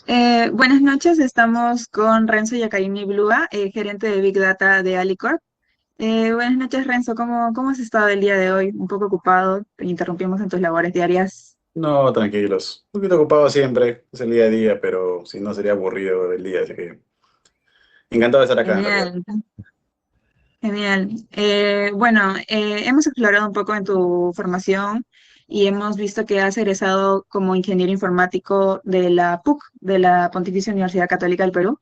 Buenas noches, estamos con Renzo Yacarini Blua, gerente de Big Data de Alicorp. Buenas noches, Renzo, ¿cómo has estado el día de hoy? Un poco ocupado, te interrumpimos en tus labores diarias. No, tranquilos. Un poquito ocupado siempre, es el día a día, pero si no sería aburrido el día, así que encantado de estar acá en realidad. Genial, genial. Bueno, hemos explorado un poco en tu formación y hemos visto que has egresado como ingeniero informático de la PUC, de la Pontificia Universidad Católica del Perú.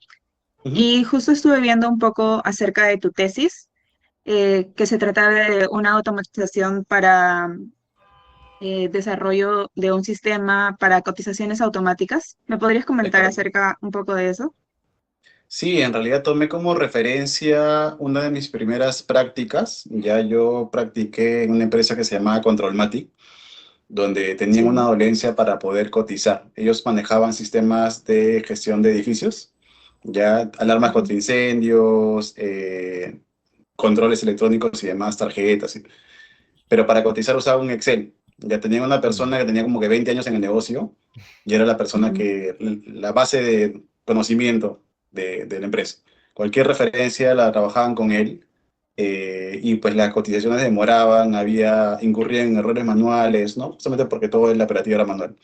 Ujú. Y justo estuve viendo un poco acerca de tu tesis, que se trata de una automatización para desarrollo de un sistema para cotizaciones automáticas. ¿Me podrías Es comentar correcto. acerca un poco de eso? Sí, en realidad tomé como referencia una de mis primeras prácticas. Ya yo practiqué en una empresa que se llamaba Controlmatic, donde tenían una Sí. dolencia para poder cotizar. Ellos manejaban sistemas de gestión de edificios, ya alarmas Ujú. contra incendios, controles electrónicos y demás, tarjetas. Pero para cotizar usaba un Excel. Ya tenía una persona que tenía como que 20 años en el negocio y era la persona Ujú. que, la base de conocimiento de la empresa. Cualquier referencia la trabajaban con él, y pues las cotizaciones demoraban, incurrían en errores manuales, ¿no? Justamente porque todo en la operativa era manual.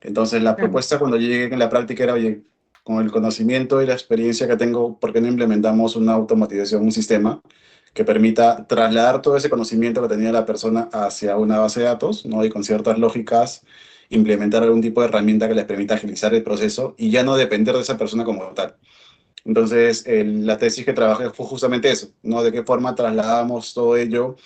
Entonces la Claro. propuesta cuando yo llegué en la práctica era, oye, con el conocimiento y la experiencia que tengo, ¿por qué no implementamos una automatización, un sistema que permita trasladar todo ese conocimiento que tenía la persona hacia una base de datos, ¿no? Y con ciertas lógicas, implementar algún tipo de herramienta que les permita agilizar el proceso y ya no depender de esa persona como tal. Entonces, la tesis que trabajé fue justamente eso, ¿no? De qué forma trasladamos todo ello.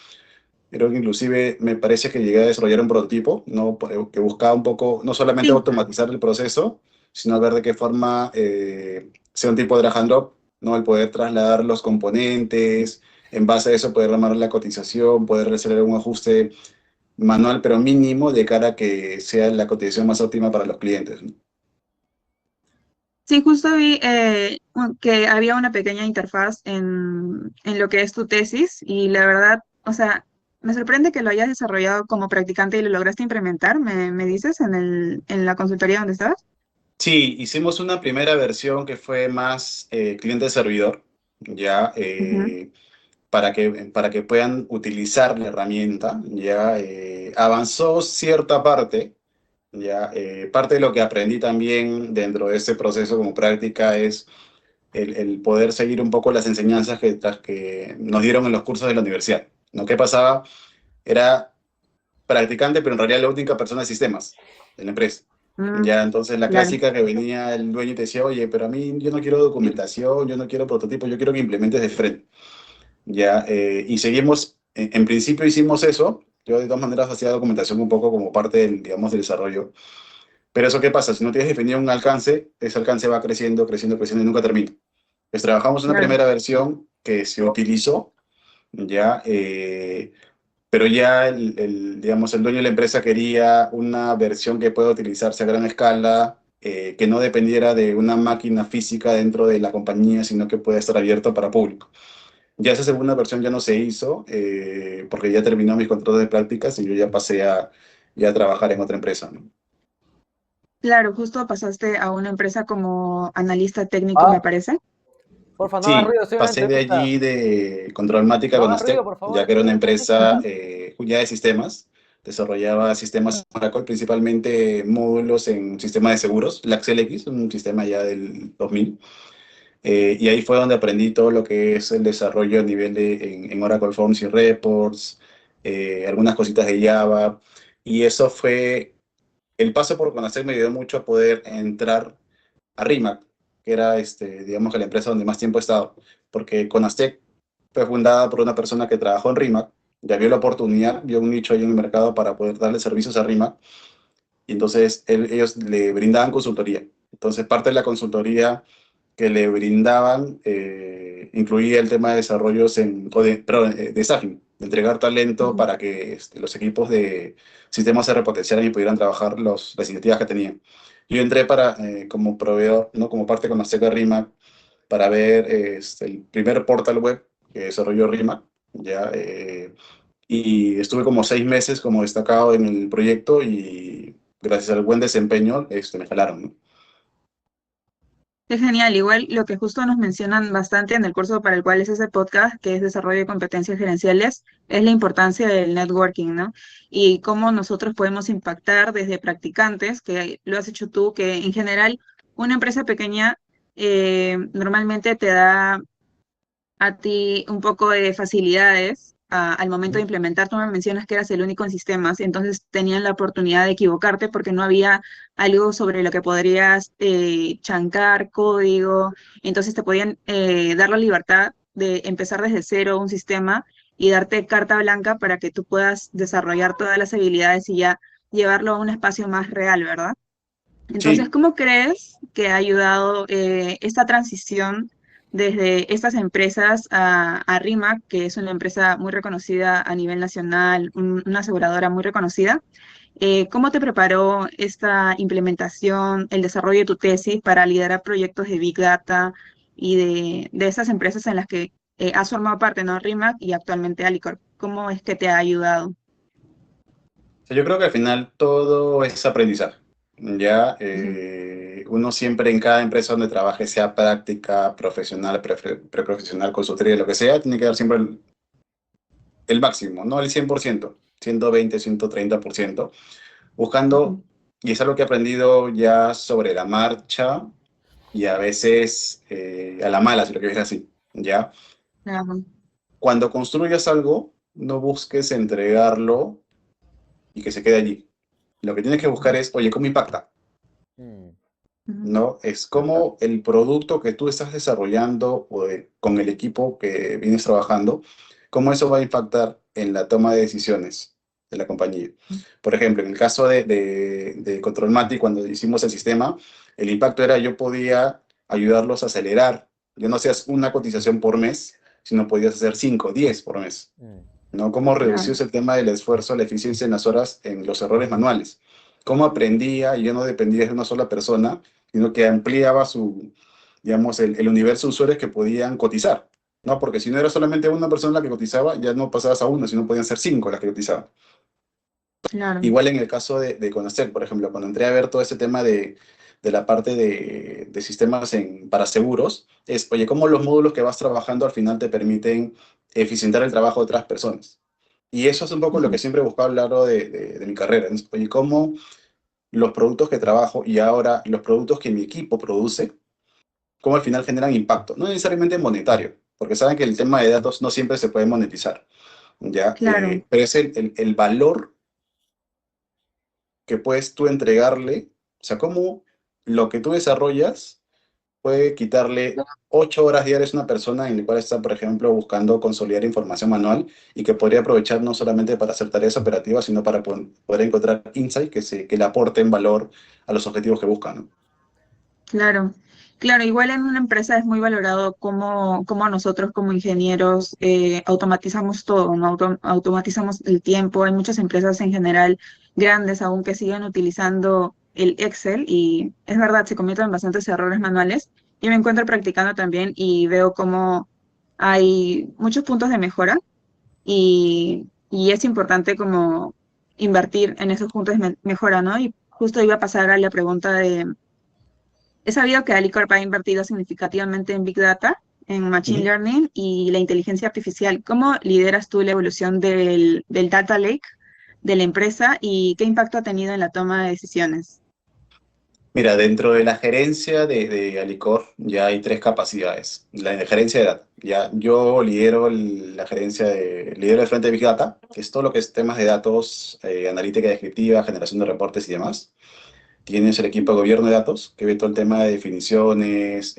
Creo que inclusive me parece que llegué a desarrollar un prototipo, ¿no? Que buscaba un poco, no solamente Sí, automatizar el proceso, sino ver de qué forma sea un tipo de drag and drop, ¿no? El poder trasladar los componentes, en base a eso poder armar la cotización, poder hacer un ajuste manual, pero mínimo, de cara a que sea la cotización más óptima para los clientes, ¿no? sí, justo vi que había una pequeña interfaz en lo que es tu tesis y la verdad, o sea, me sorprende que lo hayas desarrollado como practicante y lo lograste implementar, me dices, en la consultoría donde estabas. Sí, hicimos una primera versión que fue más cliente-servidor, ya. Ujú. Para que puedan utilizar la herramienta. Ya avanzó cierta parte. Ya parte de lo que aprendí también dentro de este proceso como práctica es el poder seguir un poco las enseñanzas que nos dieron en los cursos de la universidad, ¿no? ¿Qué pasaba? Era practicante, pero en realidad la única persona de sistemas de la empresa. Mm, Ya, entonces la claro. clásica que venía el dueño y te decía, oye, pero a mí yo no quiero documentación, yo no quiero prototipo, yo quiero que implementes de frente. Ya, y seguimos, en principio hicimos eso. Yo de todas maneras hacía documentación un poco como parte del, digamos, del desarrollo. Pero eso, ¿qué pasa? Si no tienes definido un alcance, ese alcance va creciendo, creciendo, creciendo y nunca termina. Pues trabajamos una Claro. primera versión que se utilizó, ya, pero ya digamos, el dueño de la empresa quería una versión que pueda utilizarse a gran escala, que no dependiera de una máquina física dentro de la compañía, sino que pueda estar abierto para público. Ya esa segunda versión ya no se hizo, porque ya terminó mis contratos de prácticas y yo ya pasé ya a trabajar en otra empresa, ¿no? Claro, justo pasaste a una empresa como analista técnico, me Ah, parece. porfa, no hagas Sí, ruido, estoy en una pasé de entrevista. allí de Controlmática No con hagas ruido, Aztec, por favor, ya que era estoy en una una entrevista. empresa Ujú. ya de sistemas. Desarrollaba sistemas Oracle, principalmente módulos en sistema de seguros, la X, un sistema ya del 2000. Y ahí fue donde aprendí todo lo que es el desarrollo a nivel en Oracle Forms y Reports, algunas cositas de Java. Y eso fue el paso por Conacec. Me ayudó mucho a poder entrar a RIMAC, que era, digamos, que la empresa donde más tiempo he estado, porque Conacec fue fundada por una persona que trabajó en RIMAC, ya vio la oportunidad, vio un nicho ahí en el mercado para poder darle servicios a RIMAC, y entonces ellos le brindaban consultoría. Entonces, parte de la consultoría que le brindaban incluía el tema de desarrollos perdón, de staffing, de entregar talento Ujú. para que los equipos de sistemas se repotenciaran y pudieran trabajar las iniciativas que tenían. Yo entré como proveedor, ¿no? Como parte con la Seca RIMAC, para ver el primer portal web que desarrolló RIMAC, ya, y estuve como 6 meses como destacado en el proyecto y gracias al buen desempeño me jalaron, ¿no? Es genial, igual lo que justo nos mencionan bastante en el curso para el cual es ese podcast, que es Desarrollo de Competencias Gerenciales, es la importancia del networking, ¿no? Y cómo nosotros podemos impactar desde practicantes, que lo has hecho tú, que en general una empresa pequeña normalmente te da a ti un poco de facilidades al momento de Ujú. implementar. Tú me mencionas que eras el único en sistemas, entonces tenían la oportunidad de equivocarte porque no había algo sobre lo que podrías chancar código, entonces te podían dar la libertad de empezar desde cero un sistema y darte carta blanca para que tú puedas desarrollar todas las habilidades y ya llevarlo a un espacio más real, ¿verdad? Entonces, Sí, ¿cómo crees que ha ayudado esta transición desde estas empresas a RIMAC, que es una empresa muy reconocida a nivel nacional, una aseguradora muy reconocida? ¿Cómo te preparó esta implementación, el desarrollo de tu tesis para liderar proyectos de Big Data y de esas empresas en las que has formado parte, ¿no? RIMAC y actualmente Alicorp. ¿Cómo es que te ha ayudado? o sea, yo creo que al final todo es aprendizaje. Ya, Ujú. uno siempre en cada empresa donde trabaje, sea práctica, profesional, preprofesional, consultoría, lo que sea, tiene que dar siempre el máximo, no el 100%, 120, 130%, buscando, Ujú. y es algo que he aprendido ya sobre la marcha y a veces a la mala, si lo quieres así, ¿ya? Ajá. Cuando construyas algo, no busques entregarlo y que se quede allí. Lo que tienes que buscar es, oye, ¿cómo impacta? Mm, Ujú. ¿No? Es como el producto que tú estás desarrollando con el equipo que vienes trabajando, cómo eso va a impactar en la toma de decisiones de la compañía. Por ejemplo, en el caso de Controlmatic, cuando hicimos el sistema, el impacto era yo podía ayudarlos a acelerar. Ya no hacías una cotización por mes, sino podías hacer 5, 10 por mes. mm, ¿No? Cómo Claro. reducirse el tema del esfuerzo, la eficiencia en las horas, en los errores manuales. Cómo aprendía y yo no dependía de una sola persona, sino que ampliaba digamos, el universo de usuarios que podían cotizar, ¿no? Porque si no era solamente una persona la que cotizaba, ya no pasabas a una, sino podían ser cinco las que cotizaban. Claro. Igual en el caso de Conacec, por ejemplo, cuando entré a ver todo ese tema de la parte de sistemas para seguros, es, oye, cómo los módulos que vas trabajando al final te permiten eficientar el trabajo de otras personas. Y eso es un poco lo que Ujú. siempre he buscado a lo largo de mi carrera, ¿no? Oye, cómo los productos que trabajo y ahora los productos que mi equipo produce, cómo al final generan impacto, no necesariamente monetario, porque saben que el tema de datos no siempre se puede monetizar, ¿ya? Claro. Pero es el valor que puedes tú entregarle, o sea, cómo lo que tú desarrollas puede quitarle 8 horas diarias a una persona en la cual está, por ejemplo, buscando consolidar información manual y que podría aprovechar no solamente para hacer tareas operativas, sino para poder encontrar insights que le aporten valor a los objetivos que buscan, ¿no? Claro, claro, igual en una empresa es muy valorado cómo nosotros como ingenieros automatizamos todo, ¿no? Automatizamos el tiempo. Hay muchas empresas en general grandes aún que siguen utilizando el Excel y es verdad, se cometen bastantes errores manuales. Yo me encuentro practicando también y veo cómo hay muchos puntos de mejora y es importante como invertir en esos puntos de mejora, ¿no? Y justo iba a pasar a la pregunta de he sabido que Alicorp ha invertido significativamente en Big Data, en Machine Ujú. Learning y la inteligencia artificial. ¿Cómo lideras tú la evolución del Data Lake de la empresa y qué impacto ha tenido en la toma de decisiones? Mira, dentro de la gerencia de Alicor ya hay tres capacidades. La de gerencia de data. Ya, yo lidero el frente de Big Data, que es todo lo que es temas de datos, analítica descriptiva, generación de reportes y demás. Tienes el equipo de gobierno de datos, que ve todo el tema de definiciones,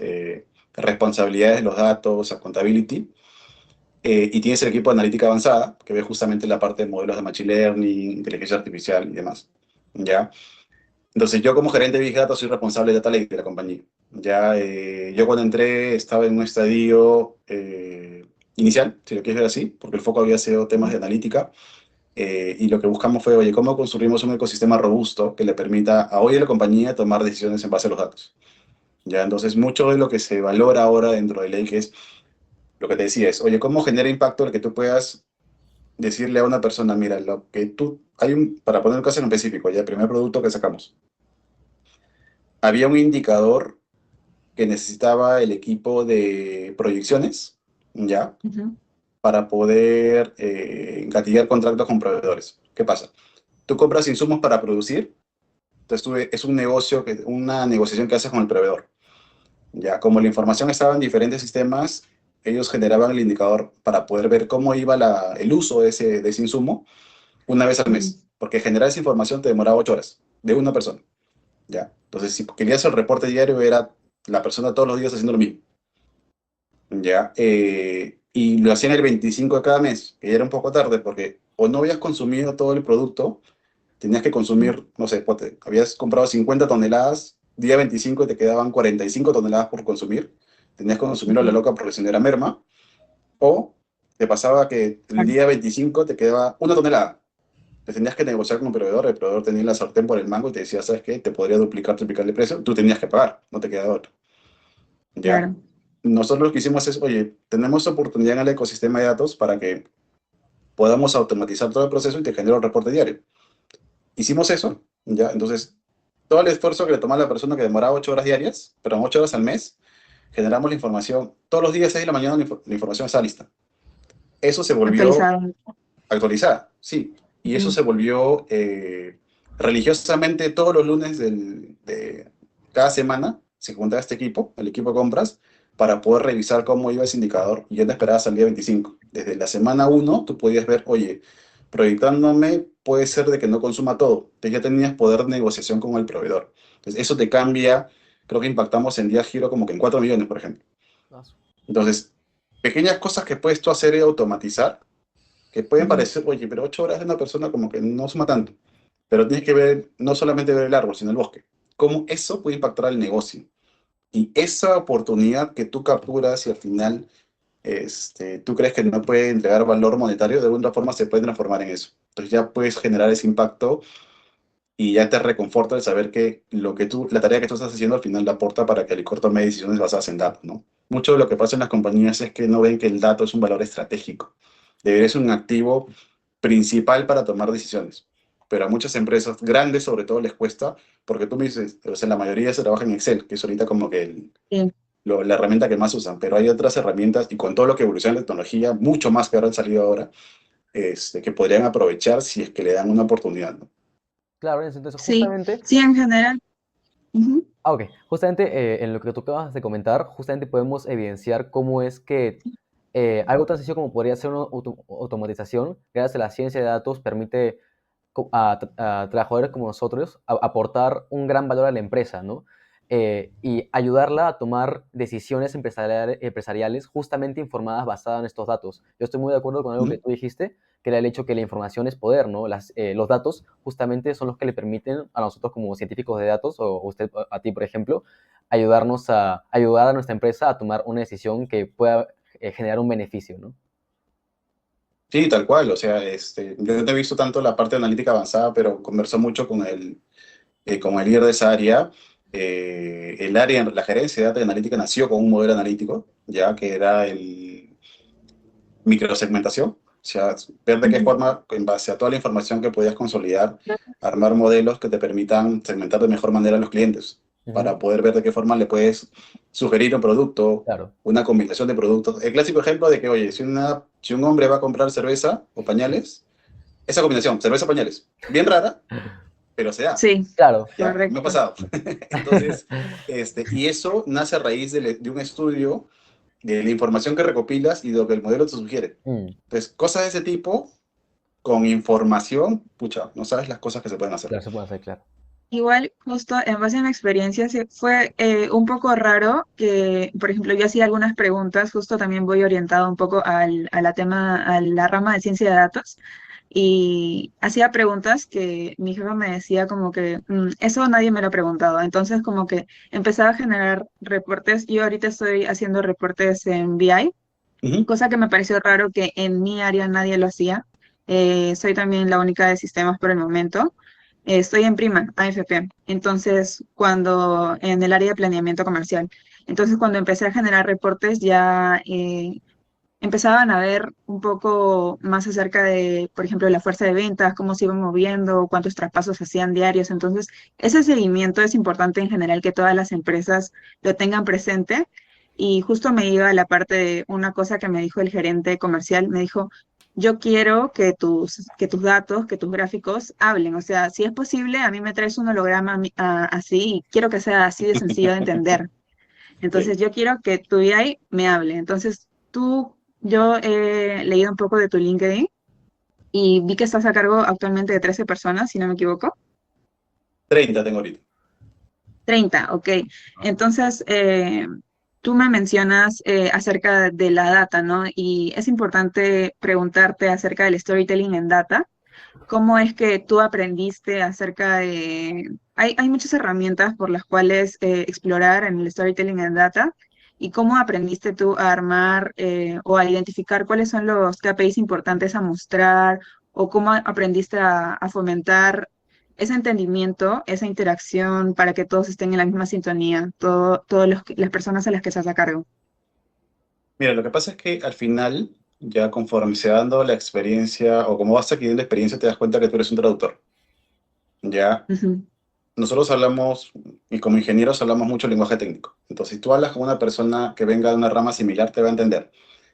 responsabilidades de los datos, accountability. Y tienes el equipo de analítica avanzada, que ve justamente la parte de modelos de machine learning, inteligencia artificial y demás. ¿Ya? Entonces, yo como gerente de Big Data soy responsable de Data Lake de la compañía. Ya, yo cuando entré estaba en un estadio inicial, si lo quieres ver así, porque el foco había sido temas de analítica. Y lo que buscamos fue, oye, ¿cómo construimos un ecosistema robusto que le permita a hoy a la compañía tomar decisiones en base a los datos? Ya, entonces, mucho de lo que se valora ahora dentro de Lake es lo que te decía, es, oye, ¿cómo genera impacto el que tú puedas decirle a una persona, mira, para poner un caso en específico, ya el primer producto que sacamos, había un indicador que necesitaba el equipo de proyecciones, ¿ya? Ujú, Para poder gatillar contratos con proveedores. ¿Qué pasa? Tú compras insumos para producir, entonces es un negocio, una negociación que haces con el proveedor. Ya, como la información estaba en diferentes sistemas, ellos generaban el indicador para poder ver cómo iba el uso de ese insumo una vez al ujú, mes, porque generar esa información te demoraba 8 horas de una persona. ¿Ya? Entonces, si querías el reporte diario, era la persona todos los días haciendo lo mismo. ¿Ya? Y lo hacían el 25 de cada mes, que ya era un poco tarde, porque o no habías consumido todo el producto, tenías que ujú, consumir, no sé, habías comprado 50 toneladas, día 25 te quedaban 45 toneladas por consumir, tenías que consumirlo a la ujú. loca porque si no era merma, o te pasaba que el Claro, día 25 te quedaba 1 tonelada. Te tenías que negociar con un proveedor, el proveedor tenía la sartén por el mango y te decía, ¿sabes qué? Te podría duplicar, triplicar el precio, tú tenías que pagar, no te quedaba otro. ¿Ya? claro. Nosotros lo que hicimos es, oye, tenemos oportunidad en el ecosistema de datos para que podamos automatizar todo el proceso y te genere un reporte diario. Hicimos eso, ¿ya? Entonces, todo el esfuerzo que le tomaba la persona que demoraba 8 horas diarias, pero 8 horas al mes, generamos la información, todos los días 6 de la mañana la información está lista. Eso se volvió Actualizado. actualizada, sí, y eso Ujú, se volvió religiosamente todos los lunes de cada semana, se juntaba este equipo, el equipo de compras, para poder revisar cómo iba ese indicador y ya te esperabas al día 25. Desde la semana 1 tú podías ver, oye, proyectándome puede ser de que no consuma todo, entonces ya tenías poder de negociación con el proveedor. Entonces eso te cambia, creo que impactamos en día giro como que en 4 millones, por ejemplo. Ah, Entonces, pequeñas cosas que puedes tú hacer y automatizar que pueden ujú. parecer, oye, pero 8 horas de una persona como que no suma tanto. Pero tienes que ver, no solamente ver el árbol, sino el bosque. Cómo eso puede impactar al negocio. Y esa oportunidad que tú capturas y al final tú crees que no puede entregar valor monetario, de alguna forma se puede transformar en eso. Entonces ya puedes generar ese impacto y ya te reconforta el saber que la tarea que tú estás haciendo al final la aporta para que el corto tome decisiones basadas en datos, ¿no? Mucho de lo que pasa en las compañías es que no ven que el dato es un valor estratégico. Debería ser un activo principal para tomar decisiones. Pero a muchas empresas grandes, sobre todo, les cuesta, porque tú me dices, o sea, la mayoría se trabaja en Excel, que es ahorita como que Sí, la herramienta que más usan, pero hay otras herramientas, y con todo lo que evoluciona la tecnología, mucho más que ahora han salido ahora, que podrían aprovechar si es que le dan una oportunidad, ¿no? claro, entonces sí, justamente, sí, en general. Ujú, ok, justamente en lo que tú acabas de comentar, justamente podemos evidenciar cómo es que algo tan sencillo como podría ser una automatización, gracias a la ciencia de datos, permite a trabajadores como nosotros aportar un gran valor a la empresa, ¿no? Y ayudarla a tomar decisiones empresariales justamente informadas basadas en estos datos. Yo estoy muy de acuerdo con algo que Ujú. tú dijiste, que era el hecho que la información es poder, ¿no? Los datos justamente son los que le permiten a nosotros como científicos de datos, o usted, a ti, por ejemplo, ayudar a nuestra empresa a tomar una decisión que pueda generar un beneficio, ¿no? Sí, tal cual. O sea, yo no he visto tanto la parte analítica avanzada, pero converso mucho con el líder de esa área. El área, la gerencia de data y analítica nació con un modelo analítico, ya que era el microsegmentación. O sea, ver de qué ujú, forma, en base a toda la información que podías consolidar, armar modelos que te permitan segmentar de mejor manera a los clientes, Ujú, para poder ver de qué forma le puedes sugerir un producto, claro. una combinación de productos. El clásico ejemplo de que, oye, si un hombre va a comprar cerveza o pañales, esa combinación, cerveza-pañales, bien rara, pero se da. sí, Claro. ¿Ya? Me ha correcto. pasado. Entonces, y eso nace a raíz de un estudio de la información que recopilas y de lo que el modelo te sugiere. Mm, Entonces, cosas de ese tipo, con información, pucha, no sabes las cosas que se pueden hacer. claro, se puede hacer, claro. Igual, justo en base a mi experiencia, sí fue un poco raro que, por ejemplo, yo hacía algunas preguntas, justo también voy orientado un poco a la tema, a la rama de ciencia de datos, y hacía preguntas que mi jefa me decía como que eso nadie me lo ha preguntado. Entonces, como que empezaba a generar reportes. Yo ahorita estoy haciendo reportes en BI, Ujú. cosa que me pareció raro que en mi área nadie lo hacía. Soy también la única de sistemas por el momento. Estoy en Prima, AFP. Entonces, cuando en el área de planeamiento comercial. Entonces, cuando empecé a generar reportes, ya empezaban a ver un poco más acerca de, por ejemplo, la fuerza de ventas, cómo se iban moviendo, cuántos traspasos hacían diarios. Entonces, ese seguimiento es importante en general que todas las empresas lo tengan presente. Y justo me iba a la parte de una cosa que me dijo el gerente comercial, me dijo, yo quiero que tus datos, que tus gráficos hablen. O sea, si es posible, a mí me traes un holograma así y quiero que sea así de sencillo de entender. Sí. Entonces yo quiero que tu AI me hable. Entonces yo he leído un poco de tu LinkedIn y vi que estás a cargo actualmente de 13 personas, si no me equivoco. 30 tengo ahorita. 30, ok. Entonces, tú me mencionas acerca de la data, ¿no? Y es importante preguntarte acerca del storytelling en data. ¿Cómo es que tú aprendiste acerca de... Hay muchas herramientas por las cuales explorar en el storytelling en data y cómo aprendiste tú a armar o a identificar cuáles son los KPIs importantes a mostrar o cómo aprendiste a fomentar ese entendimiento, esa interacción para que todos estén en la misma sintonía, todas las personas a las que estás a cargo. Mira, lo que pasa es que al final, ya conforme se va dando la experiencia, o como vas adquiriendo experiencia, te das cuenta que tú eres un traductor. Ya, Ujú. nosotros hablamos, y como ingenieros hablamos mucho lenguaje técnico. Entonces, si tú hablas con una persona que venga de una rama similar, te va a entender.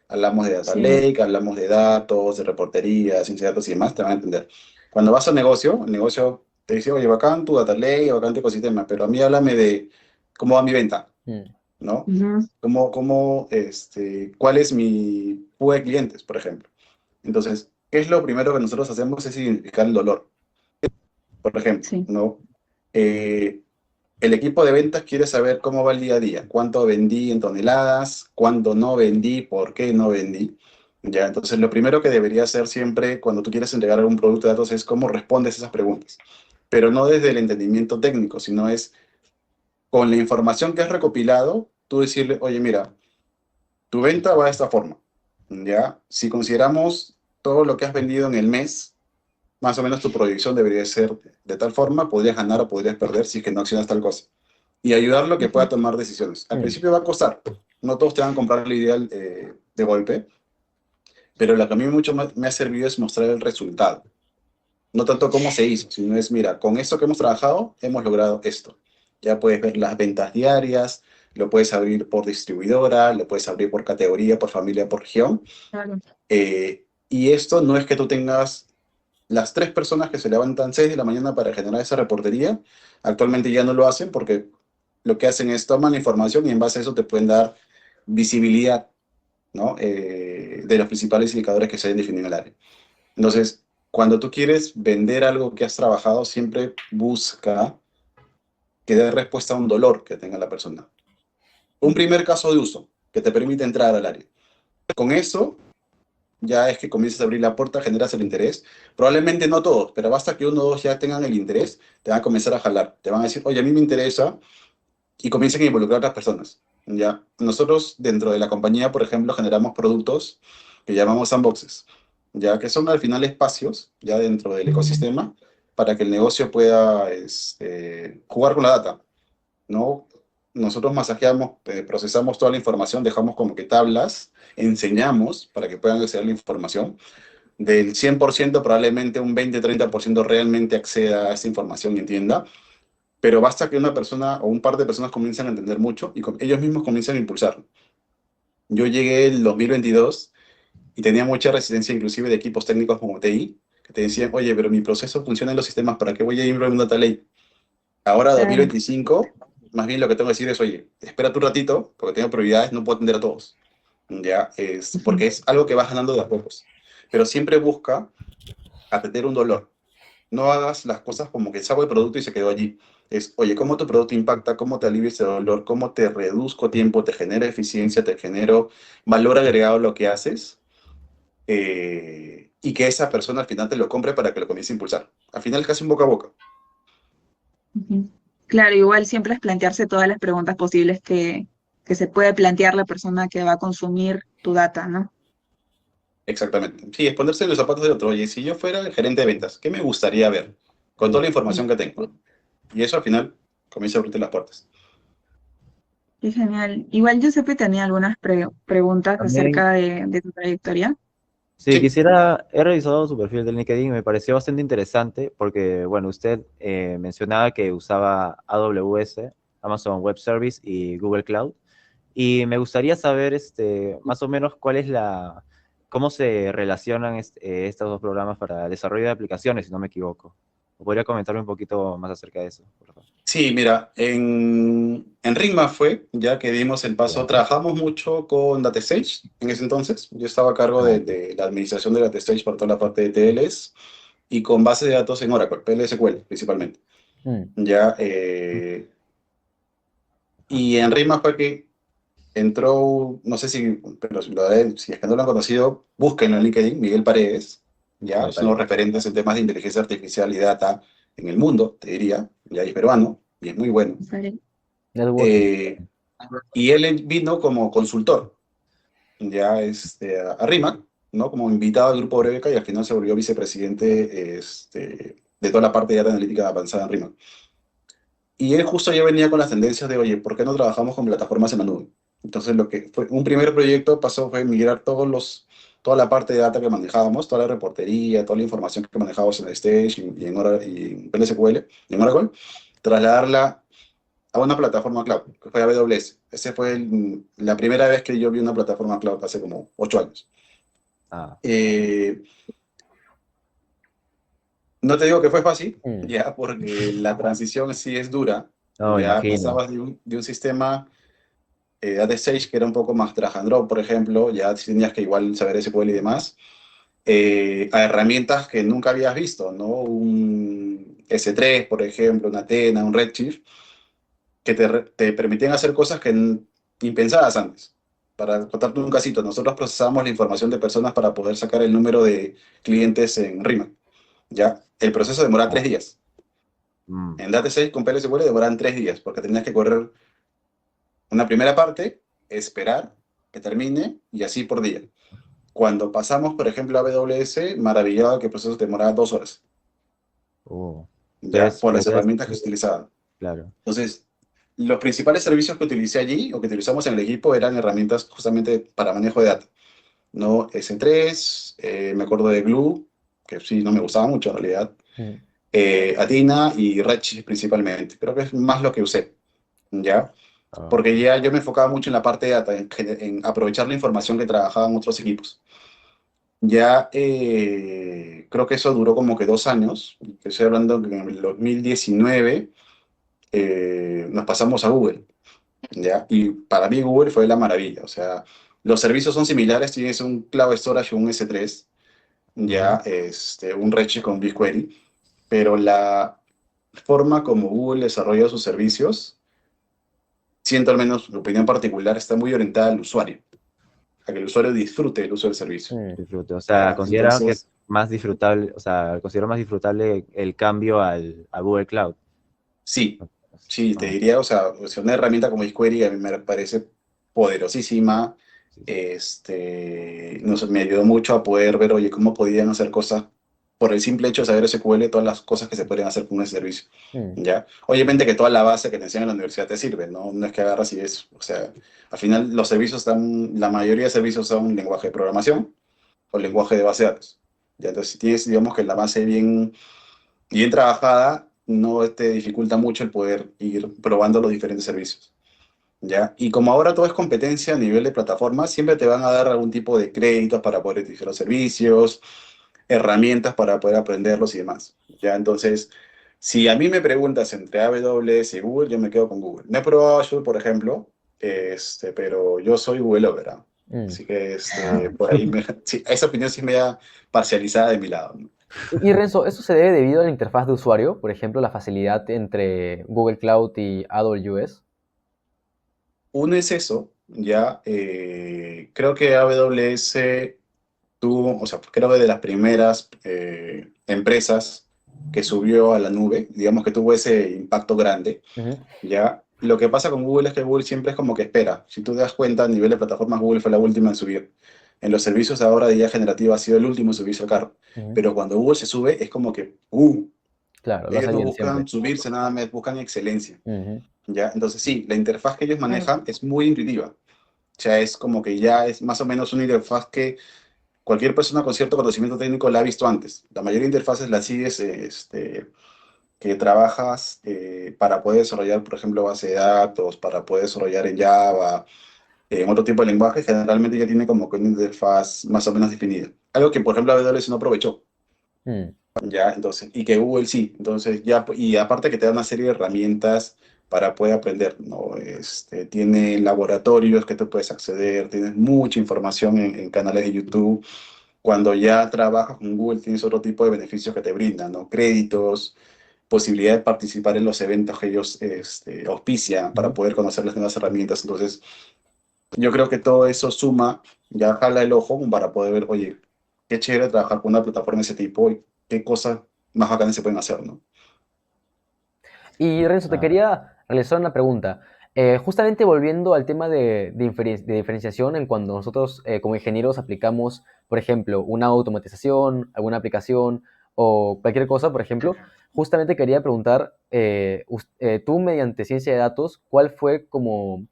Hablamos de data Sí, lake, hablamos de datos, de reportería, ciencia de datos y demás, te van a entender. Cuando vas al negocio, el negocio te dice, oye, bacán tu data lake, bacán tu ecosistema, pero a mí háblame de cómo va mi venta, Mm, ¿no? ujú, ¿Cuál es mi pool de clientes, por ejemplo? Entonces, ¿qué es lo primero que nosotros hacemos? Es identificar el dolor. Por ejemplo, sí, ¿no? Eh, el equipo de ventas quiere saber cómo va el día a día, cuánto vendí en toneladas, cuánto no vendí, por qué no vendí. Ya, entonces lo primero que debería hacer siempre cuando tú quieres entregar algún producto de datos es cómo respondes esas preguntas. Pero no desde el entendimiento técnico, sino es con la información que has recopilado, tú decirle, oye, mira, tu venta va de esta forma. Ya, si consideramos todo lo que has vendido en el mes, más o menos tu proyección debería ser de tal forma, podrías ganar o podrías perder si es que no accionas tal cosa. Y ayudarlo a que pueda ujú, tomar decisiones. Al mm, principio va a costar, no todos te van a comprar lo ideal de golpe, pero lo que a mí mucho más me ha servido es mostrar el resultado. No tanto cómo se hizo, sino es, mira, con esto que hemos trabajado, hemos logrado esto. Ya puedes ver las ventas diarias, lo puedes abrir por distribuidora, lo puedes abrir por categoría, por familia, por región. claro. Y esto no es que tú tengas las 3 personas que se levantan 6 de la mañana para generar esa reportería, actualmente ya no lo hacen porque lo que hacen es toman la información y en base a eso te pueden dar visibilidad, ¿no? De los principales indicadores que se deben definir en el área. Entonces, cuando tú quieres vender algo que has trabajado, siempre busca que dé respuesta a un dolor que tenga la persona. Un primer caso de uso que te permite entrar al área. Con eso ya es que comienzas a abrir la puerta, generas el interés. Probablemente no todos, pero basta que uno o dos ya tengan el interés, te van a comenzar a jalar. Te van a decir, oye, a mí me interesa, y comiencen a involucrar a otras personas. ¿Ya? Nosotros dentro de la compañía, por ejemplo, generamos productos que llamamos sandboxes, ya que son al final espacios ya dentro del ecosistema para que el negocio pueda jugar con la data, ¿no? Nosotros masajeamos, procesamos toda la información, dejamos como que tablas, enseñamos para que puedan acceder a la información. Del 100% probablemente un 20-30% realmente acceda a esa información y entienda, pero basta que una persona o un par de personas comiencen a entender mucho y ellos mismos comienzan a impulsar. Yo llegué el 2022 y tenía mucha resistencia inclusive de equipos técnicos como TI, que te decían, oye, pero mi proceso funciona en los sistemas, ¿para qué voy a ir a una data lake? Ahora, Claro. 2025, más bien lo que tengo que decir es, oye, espérate un ratito, porque tengo prioridades, no puedo atender a todos. Ya, Ujú, porque es algo que vas ganando de a pocos. Pero siempre busca atender un dolor. No hagas las cosas como que saco el producto y se quedó allí. Es, oye, ¿cómo tu producto impacta? ¿Cómo te alivia ese dolor? ¿Cómo te reduzco tiempo? ¿Te genera eficiencia? ¿Te genero valor agregado a lo que haces? Y que esa persona al final te lo compre para que lo comience a impulsar. Al final es casi un boca a boca. ujú. Claro, igual siempre es plantearse todas las preguntas posibles que se puede plantear la persona que va a consumir tu data, ¿no? Exactamente. Sí, es ponerse en los zapatos del otro. Oye, si yo fuera el gerente de ventas, ¿qué me gustaría ver? Con toda la mm. información que tengo. Y eso al final comienza a abrirte las puertas. Qué genial. Igual Giuseppe tenía algunas preguntas También, acerca de tu trayectoria. sí, Sí, quisiera, he revisado su perfil de LinkedIn y me pareció bastante interesante porque, bueno, usted mencionaba que usaba AWS, Amazon Web Service y Google Cloud. Y me gustaría saber, más o menos cómo se relacionan estos dos programas para el desarrollo de aplicaciones, si no me equivoco. ¿O podría comentarme un poquito más acerca de eso, por favor? sí, mira, en Rigma fue, ya que dimos el paso, Ya. trabajamos mucho con DataStage en ese entonces. Yo estaba a cargo Ah, de la administración de DataStage para toda la parte de TLS y con base de datos en Oracle, PLSQL principalmente. Mm, Ya, ajá. y en Rigma fue que entró, no sé si, pero si es que no lo han conocido, búsquenlo en LinkedIn, Miguel Paredes, ya, Me es uno de los parece. referentes en temas de inteligencia artificial y data en el mundo, te diría, ya es peruano y es muy bueno. Vale. networking. Eh, y él vino como consultor, ya a RIMAC, ¿no? Como invitado al grupo Eureka y al final se volvió vicepresidente de toda la parte de data analítica avanzada en RIMAC. Y él justo ya venía con las tendencias de, oye, ¿por qué no trabajamos con plataformas en la nube? Entonces, lo que fue un primer proyecto pasó fue migrar toda la parte de data que manejábamos, toda la reportería, toda la información que manejábamos en el Stage y en PLSQL, y en Oracle, trasladarla a una plataforma cloud, que fue AWS. Esa fue la primera vez que yo vi una plataforma cloud hace como 8 años. Ah, Eh, no te digo que fue fácil, Mm, ya, porque la transición sí es dura. no, me Ya imagino. pasabas de un sistema Data Stage, que era un poco más drag and drop, por ejemplo, ya tenías que igual saber SQL y demás, a herramientas que nunca habías visto, ¿no? Un S3, por ejemplo, un Athena, un Redshift, que te permitían hacer cosas que impensadas antes. Para contarte un casito, nosotros procesábamos la información de personas para poder sacar el número de clientes en RIMA, ¿ya? El proceso demoraba Ah, 3 días. mm, En Data Stage con PLSQL demoraban 3 días, porque tenías que correr una primera parte, esperar que termine y así por día. Cuando pasamos, por ejemplo, a AWS, maravillado que el proceso demoraba 2 horas, uh. ya Entonces, por las herramientas que se utilizaban. claro. Entonces, los principales servicios que utilicé allí o que utilizamos en el equipo eran herramientas justamente para manejo de datos. ¿No? S3, me acuerdo de Glue, que sí, no me gustaba mucho en realidad. mm, Athena y Redshift principalmente. Creo que es más lo que usé, ¿ya? Ah, Porque ya yo me enfocaba mucho en la parte de data, en aprovechar la información que trabajaban otros equipos. Ya creo que eso duró como que 2 años. Estoy hablando que en el 2019 nos pasamos a Google, ¿ya? Y para mí Google fue la maravilla. O sea, los servicios son similares, tienes un Cloud Storage o un S3, ujú. ya un Redshift con BigQuery, pero la forma como Google desarrolla sus servicios, siento al menos mi opinión particular, está muy orientada al usuario, a que el usuario disfrute el uso del servicio. mm. Disfrute. O sea, ¿Ya? considera que es Entonces, más disfrutable, o sea, considero más disfrutable el cambio a Google Cloud. sí, sí, te Ah, diría, o sea, una herramienta como BigQuery a mí me parece poderosísima. sí. Me ayudó mucho a poder ver, oye, cómo podían hacer cosas por el simple hecho de saber SQL, todas las cosas que se podrían hacer con ese servicio. Mm, ¿Ya? Obviamente que toda la base que te enseñan en la universidad te sirve, ¿no? No es que agarras y es, o sea, al final los servicios están, la mayoría de servicios son lenguaje de programación o lenguaje de base de datos. ¿Ya? Entonces, si tienes, digamos que la base bien trabajada, no te dificulta mucho el poder ir probando los diferentes servicios. ¿Ya? Y como ahora todo es competencia a nivel de plataforma, siempre te van a dar algún tipo de créditos para poder utilizar los servicios, herramientas para poder aprenderlos y demás. ¿Ya? Entonces, si a mí me preguntas entre AWS y Google, yo me quedo con Google. No he probado Azure, por ejemplo, pero yo soy Google Lover, ¿ah? mm. Así que por ahí sí, esa opinión sí me da parcializada de mi lado, ¿no? Y Renzo, ¿eso se debe debido a la interfaz de usuario? Por ejemplo, la facilidad entre Google Cloud y AWS. Uno es eso, ya creo que AWS tuvo, o sea, creo que de las primeras empresas que subió a la nube, digamos que tuvo ese impacto grande, Ujú, ya. Lo que pasa con Google es que Google siempre es como que espera. Si tú te das cuenta, a nivel de plataformas, Google fue la última en subir. En los servicios ahora de IA generativa ha sido el último en subirse al carro. ujú. Pero cuando Google se sube, es como que, Claro, lo Ellos hace no bien siempre. buscan subirse nada más, buscan excelencia. Ujú. ¿Ya? Entonces sí, la interfaz que ellos manejan es muy intuitiva. O sea, es como que ya es más o menos una interfaz que cualquier persona con cierto conocimiento técnico la ha visto antes. La mayoría de interfaces las sigues, que trabajas para poder desarrollar, por ejemplo, base de datos, para poder desarrollar en Java, en otro tipo de lenguaje, generalmente ya tiene como que una interfaz más o menos definida. Algo que, por ejemplo, AWS no aprovechó. Mm. Ya, entonces, y que Google sí. Entonces, ya, y aparte que te da una serie de herramientas para poder aprender, ¿no? Tiene laboratorios que tú puedes acceder, tienes mucha información en canales de YouTube. Cuando ya trabajas con Google, tienes otro tipo de beneficios que te brindan, ¿no? Créditos, posibilidad de participar en los eventos que ellos auspician para Ujú. poder conocer las nuevas herramientas. Entonces, yo creo que todo eso suma, ya jala el ojo para poder ver, oye, qué chévere trabajar con una plataforma de ese tipo y qué cosas más bacanas se pueden hacer, ¿no? Y Renzo, te Ah, quería realizar una pregunta. Justamente volviendo al tema de diferenciación en cuando nosotros como ingenieros aplicamos, por ejemplo, una automatización, alguna aplicación o cualquier cosa, por ejemplo, justamente quería preguntar, tú mediante ciencia de datos, ¿cuál fue como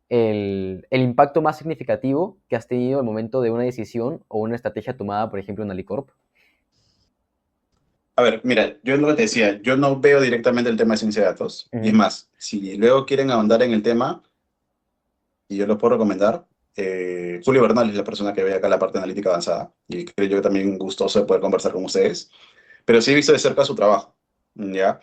el impacto más significativo que has tenido al momento de una decisión o una estrategia tomada, por ejemplo, en Alicorp? A ver, mira, yo lo que te decía, yo no veo directamente el tema de ciencia de datos. Y es Ujú. más, si luego quieren ahondar en el tema, y yo lo puedo recomendar, Julio Bernal es la persona que ve acá la parte analítica avanzada. Y creo yo también gustoso de poder conversar con ustedes. Pero sí he visto de cerca su trabajo, ¿ya?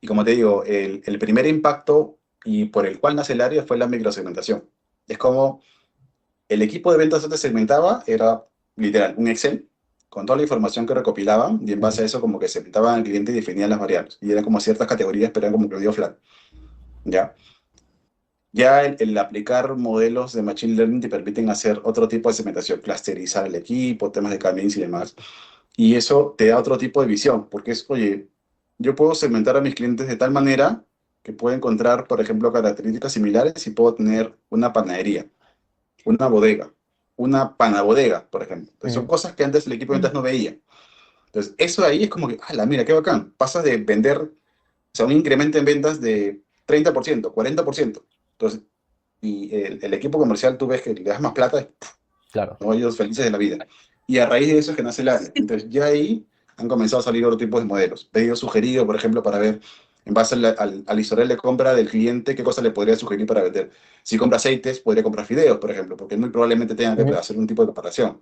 Y como te digo, el primer impacto y por el cual nace el área fue la microsegmentación. Es como el equipo de ventas antes segmentaba, era literal, un Excel con toda la información que recopilaban y en base a Ujú. eso como que segmentaban al cliente y definían las variables. Y eran como ciertas categorías, pero eran como que medio flat, ¿ya? Ya el aplicar modelos de Machine Learning te permiten hacer otro tipo de segmentación, clusterizar el equipo, temas de cadenas y demás. Y eso te da otro tipo de visión, porque es, oye, yo puedo segmentar a mis clientes de tal manera que puedo encontrar, por ejemplo, características similares y puedo tener una panadería, una bodega, una panabodega, por ejemplo. Entonces, son Ujú. cosas que antes el equipo de ventas no veía. Entonces, eso de ahí es como que, ¡hala, mira, qué bacán! Pasas de vender, o sea, un incremento en ventas de 30%, 40%. Entonces, y el equipo comercial, tú ves que le das más plata, Claro. ¿no? Ellos felices de la vida. Y a raíz de eso es que nace el área. Entonces, ya ahí han comenzado a salir otro tipo de modelos. Pedido sugerido, por ejemplo, para ver, en base al historial de compra del cliente, qué cosa le podría sugerir para vender. Si compra aceites, podría comprar fideos, por ejemplo, porque muy probablemente tenga que Ujú. hacer un tipo de preparación.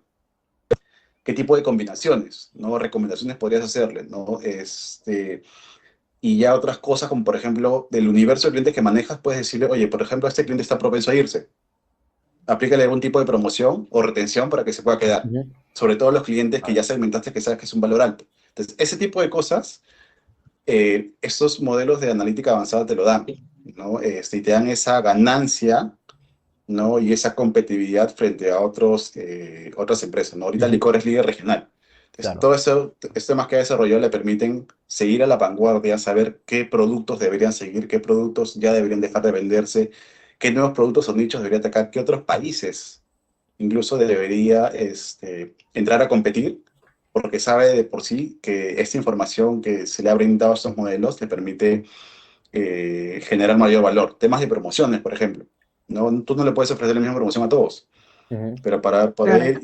¿Qué tipo de combinaciones, no? Recomendaciones podrías hacerle, ¿no? Y ya otras cosas, como por ejemplo, del universo de clientes que manejas, puedes decirle, oye, por ejemplo, este cliente está propenso a irse, aplícale algún tipo de promoción o retención para que se pueda quedar. Ujú. Sobre todo los clientes que ah, ya segmentaste que sabes que es un valor alto. Entonces, ese tipo de cosas, estos modelos de analítica avanzada te lo dan, ¿no? Y te dan esa ganancia, ¿no? Y esa competitividad frente a otras empresas, ¿no? Ahorita Ujú. Licor es líder regional. Entonces, Claro. todo eso, estos temas que ha desarrollado le permiten seguir a la vanguardia, saber qué productos deberían seguir, qué productos ya deberían dejar de venderse, qué nuevos productos o nichos debería atacar, qué otros países incluso debería entrar a competir, porque sabe de por sí que esta información que se le ha brindado a estos modelos le permite generar mayor valor. Temas de promociones, por ejemplo. ¿No? Tú no le puedes ofrecer la misma promoción a todos, Ujú. pero para Claro. poder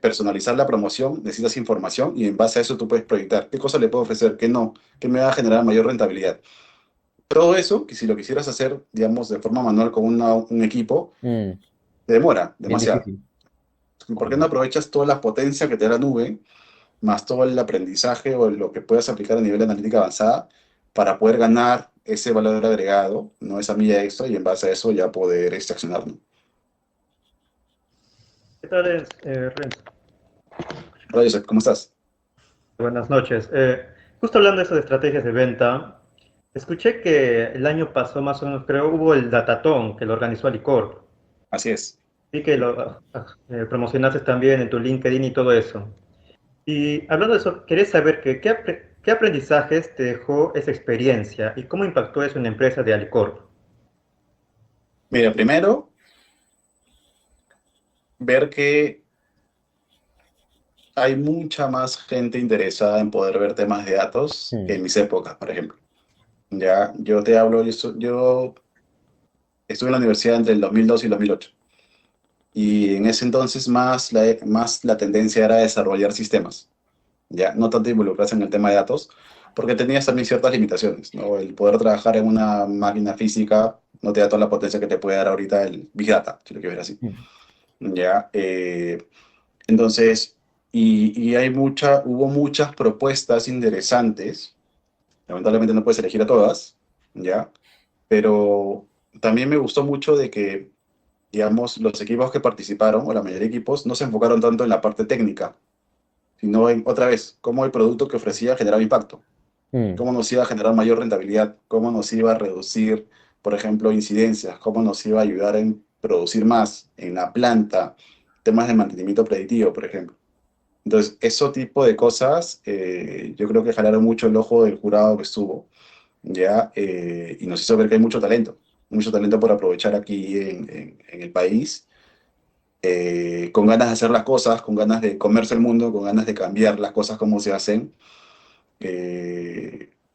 personalizar la promoción necesitas información y en base a eso tú puedes proyectar qué cosa le puedo ofrecer, qué no, qué me va a generar mayor rentabilidad. Todo eso, que si lo quisieras hacer, digamos, de forma manual con un equipo, Mm. te demora Bien demasiado. difícil. ¿Por qué no aprovechas toda la potencia que te da la nube, más todo el aprendizaje o lo que puedas aplicar a nivel de analítica avanzada para poder ganar ese valor agregado, no esa milla extra, y en base a eso ya poder accionarlo? ¿Qué tal, Renzo? Hola, Joseph, ¿cómo estás? Buenas noches. Justo hablando de eso de estrategias de venta, escuché que el año pasado, más o menos, creo, hubo el Datatón que lo organizó Alicorp. Así es. Vi que lo promocionaste también en tu LinkedIn y todo eso. Y hablando de eso, quería saber qué aprendizajes te dejó esa experiencia y cómo impactó eso en la empresa de Alicorp. Mira, primero, ver que hay mucha más gente interesada en poder ver temas de datos que en mis épocas, por ejemplo. Ya, yo te hablo, yo estuve en la universidad entre el 2002 y el 2008. Y en ese entonces más la tendencia era desarrollar sistemas, ya, no tanto involucrarse en el tema de datos, porque tenías también ciertas limitaciones, ¿no? El poder trabajar en una máquina física no te da toda la potencia que te puede dar ahorita el Big Data, si lo quieres ver así. Mm. Ya, entonces, y hubo muchas propuestas interesantes, lamentablemente no puedes elegir a todas, ¿ya? Pero también me gustó mucho de que, digamos, los equipos que participaron, o la mayoría de equipos, no se enfocaron tanto en la parte técnica, sino en, otra vez, cómo el producto que ofrecía generaba impacto, Mm. cómo nos iba a generar mayor rentabilidad, cómo nos iba a reducir, por ejemplo, incidencias, cómo nos iba a ayudar en producir más en la planta, temas de mantenimiento predictivo, por ejemplo. Entonces, ese tipo de cosas, yo creo que jalaron mucho el ojo del jurado que estuvo, ¿ya? Y nos hizo ver que hay mucho talento por aprovechar aquí en el país, con ganas de hacer las cosas, con ganas de comerse el mundo, con ganas de cambiar las cosas como se hacen,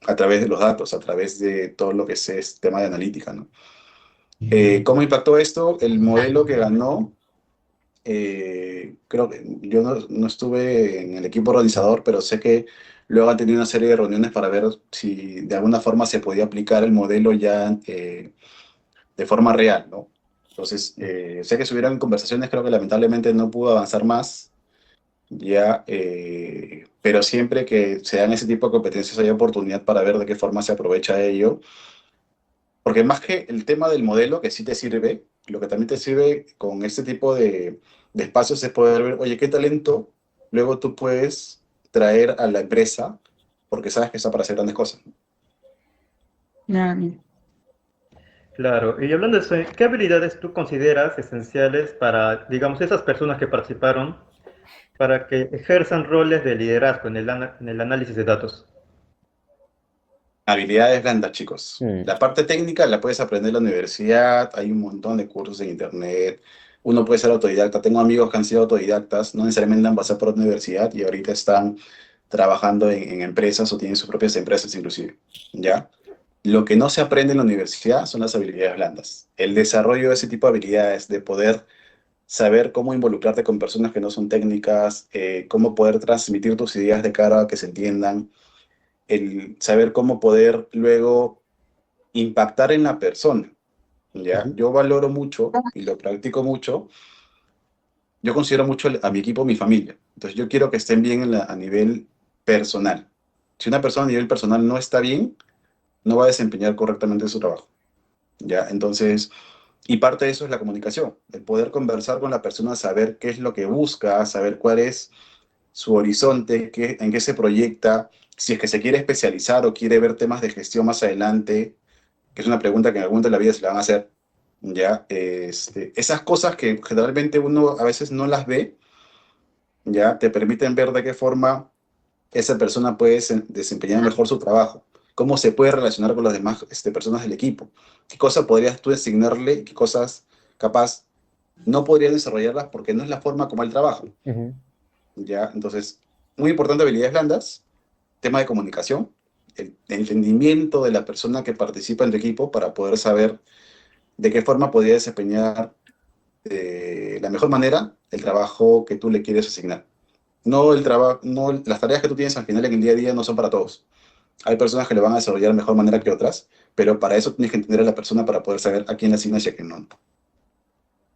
a través de los datos, a través de todo lo que es tema de analítica, ¿no? ¿Cómo impactó esto? El modelo que ganó, creo que yo no estuve en el equipo organizador, pero sé que luego han tenido una serie de reuniones para ver si de alguna forma se podía aplicar el modelo ya de forma real, ¿no? Entonces, sé que subieron conversaciones, creo que lamentablemente no pudo avanzar más, ya, pero siempre que se dan ese tipo de competencias hay oportunidad para ver de qué forma se aprovecha ello, porque más que el tema del modelo que sí te sirve, lo que también te sirve con este tipo de espacios es poder ver, oye, qué talento luego tú puedes traer a la empresa, porque sabes que está para hacer grandes cosas. Claro. Claro, y hablando de eso, ¿qué habilidades tú consideras esenciales para, digamos, esas personas que participaron para que ejerzan roles de liderazgo en el análisis de datos? Habilidades blandas, chicos. Mm. La parte técnica la puedes aprender en la universidad, hay un montón de cursos en internet, uno puede ser autodidacta. Tengo amigos que han sido autodidactas, no necesariamente han pasado por la universidad y ahorita están trabajando en empresas o tienen sus propias empresas inclusive, ¿ya? Lo que no se aprende en la universidad son las habilidades blandas. El desarrollo de ese tipo de habilidades, de poder saber cómo involucrarte con personas que no son técnicas, cómo poder transmitir tus ideas de cara a que se entiendan, el saber cómo poder luego impactar en la persona, ¿ya? Ujú. Yo valoro mucho y lo practico mucho. Yo considero mucho a mi equipo mi familia. Entonces yo quiero que estén bien a nivel personal. Si una persona a nivel personal no está bien, no va a desempeñar correctamente su trabajo, ¿ya? Entonces, y parte de eso es la comunicación, el poder conversar con la persona, saber qué es lo que busca, saber cuál es su horizonte, en qué se proyecta, si es que se quiere especializar o quiere ver temas de gestión más adelante, que es una pregunta que en algún momento de la vida se la van a hacer, ¿ya? Esas cosas que generalmente uno a veces no las ve, ¿ya? Te permiten ver de qué forma esa persona puede desempeñar mejor su trabajo, cómo se puede relacionar con las demás personas del equipo, qué cosas podrías tú designarle y qué cosas capaz no podrías desarrollarlas porque no es la forma como él trabaja, Ujú. ¿ya? Entonces, muy importante habilidades blandas, tema de comunicación, el entendimiento de la persona que participa en tu equipo para poder saber de qué forma podría desempeñar de la mejor manera el trabajo que tú le quieres asignar. No el trabajo, no, las tareas que tú tienes al final en el día a día no son para todos. Hay personas que lo van a desarrollar de mejor manera que otras, pero para eso tienes que entender a la persona para poder saber a quién le asignas y a quién no.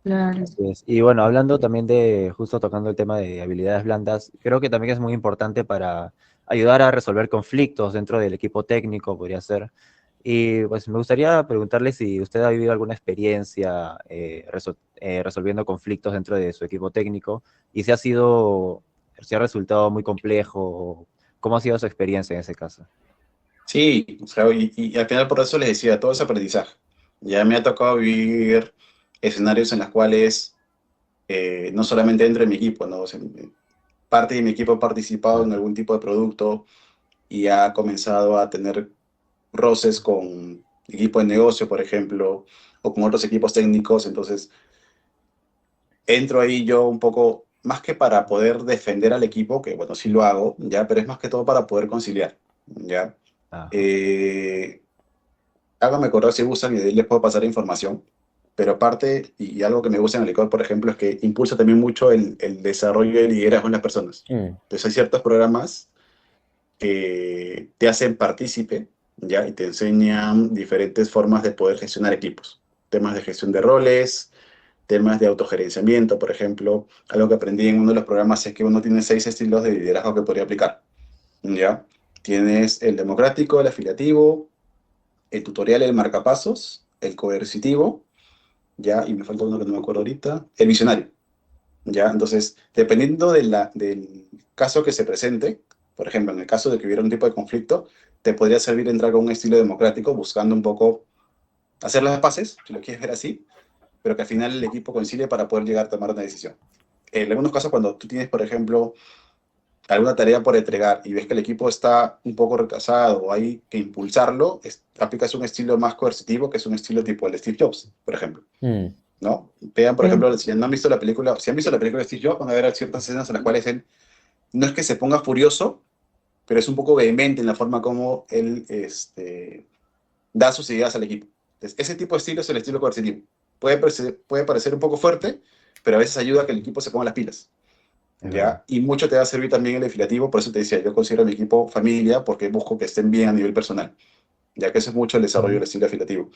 Claro. Así es. Y bueno, hablando también de, justo tocando el tema de habilidades blandas, creo que también es muy importante para ayudar a resolver conflictos dentro del equipo técnico, podría ser. Y pues me gustaría preguntarle si usted ha vivido alguna experiencia resolviendo conflictos dentro de su equipo técnico y si ha resultado muy complejo, ¿cómo ha sido su experiencia en ese caso? Sí, o sea, y al final por eso les decía, todo es aprendizaje. Ya me ha tocado vivir escenarios en los cuales no solamente dentro de mi equipo, ¿no? O sea, parte de mi equipo ha participado en algún tipo de producto y ha comenzado a tener roces con equipo de negocio, por ejemplo, o con otros equipos técnicos. Entonces, entro ahí yo un poco más que para poder defender al equipo, que bueno, sí lo hago, ya, pero es más que todo para poder conciliar, ya. Ajá. Háganme correo si gustan y de ahí les puedo pasar información. Pero aparte, y algo que me gusta en el licor, por ejemplo, es que impulsa también mucho el desarrollo de liderazgo en las personas. Mm, Entonces hay ciertos programas que te hacen partícipe, ¿ya? Y te enseñan diferentes formas de poder gestionar equipos. Temas de gestión de roles, temas de autogerenciamiento, por ejemplo. Algo que aprendí en uno de los programas es que uno tiene 6 estilos de liderazgo que podría aplicar, ¿ya? Tienes el democrático, el afiliativo, el tutorial, el marcapasos, el coercitivo, ¿ya? Y me falta uno que no me acuerdo ahorita, el visionario, ¿ya? Entonces, dependiendo del caso que se presente, por ejemplo, en el caso de que hubiera un tipo de conflicto, te podría servir entrar con un estilo democrático, buscando un poco hacer las paces, si lo quieres ver así, pero que al final el equipo coincide para poder llegar a tomar una decisión. En algunos casos, cuando tú tienes, por ejemplo, alguna tarea por entregar y ves que el equipo está un poco retrasado o hay que impulsarlo, aplicas un estilo más coercitivo, que es un estilo tipo el de Steve Jobs, por ejemplo, mm, ¿no? Vean, por mm, ejemplo, si no han visto la película, si han visto la película de Steve Jobs, van a ver ciertas escenas en las cuales él no es que se ponga furioso, pero es un poco vehemente en la forma como él da sus ideas al equipo. Entonces, ese tipo de estilo es el estilo coercitivo. Puede parecer un poco fuerte, pero a veces ayuda a que el equipo se ponga las pilas. Es verdad. ¿Ya? Y mucho te va a servir también el legislativo, por eso te decía, yo considero a mi equipo familia porque busco que estén bien a nivel personal, ya que eso es mucho el desarrollo del estilo legislativo.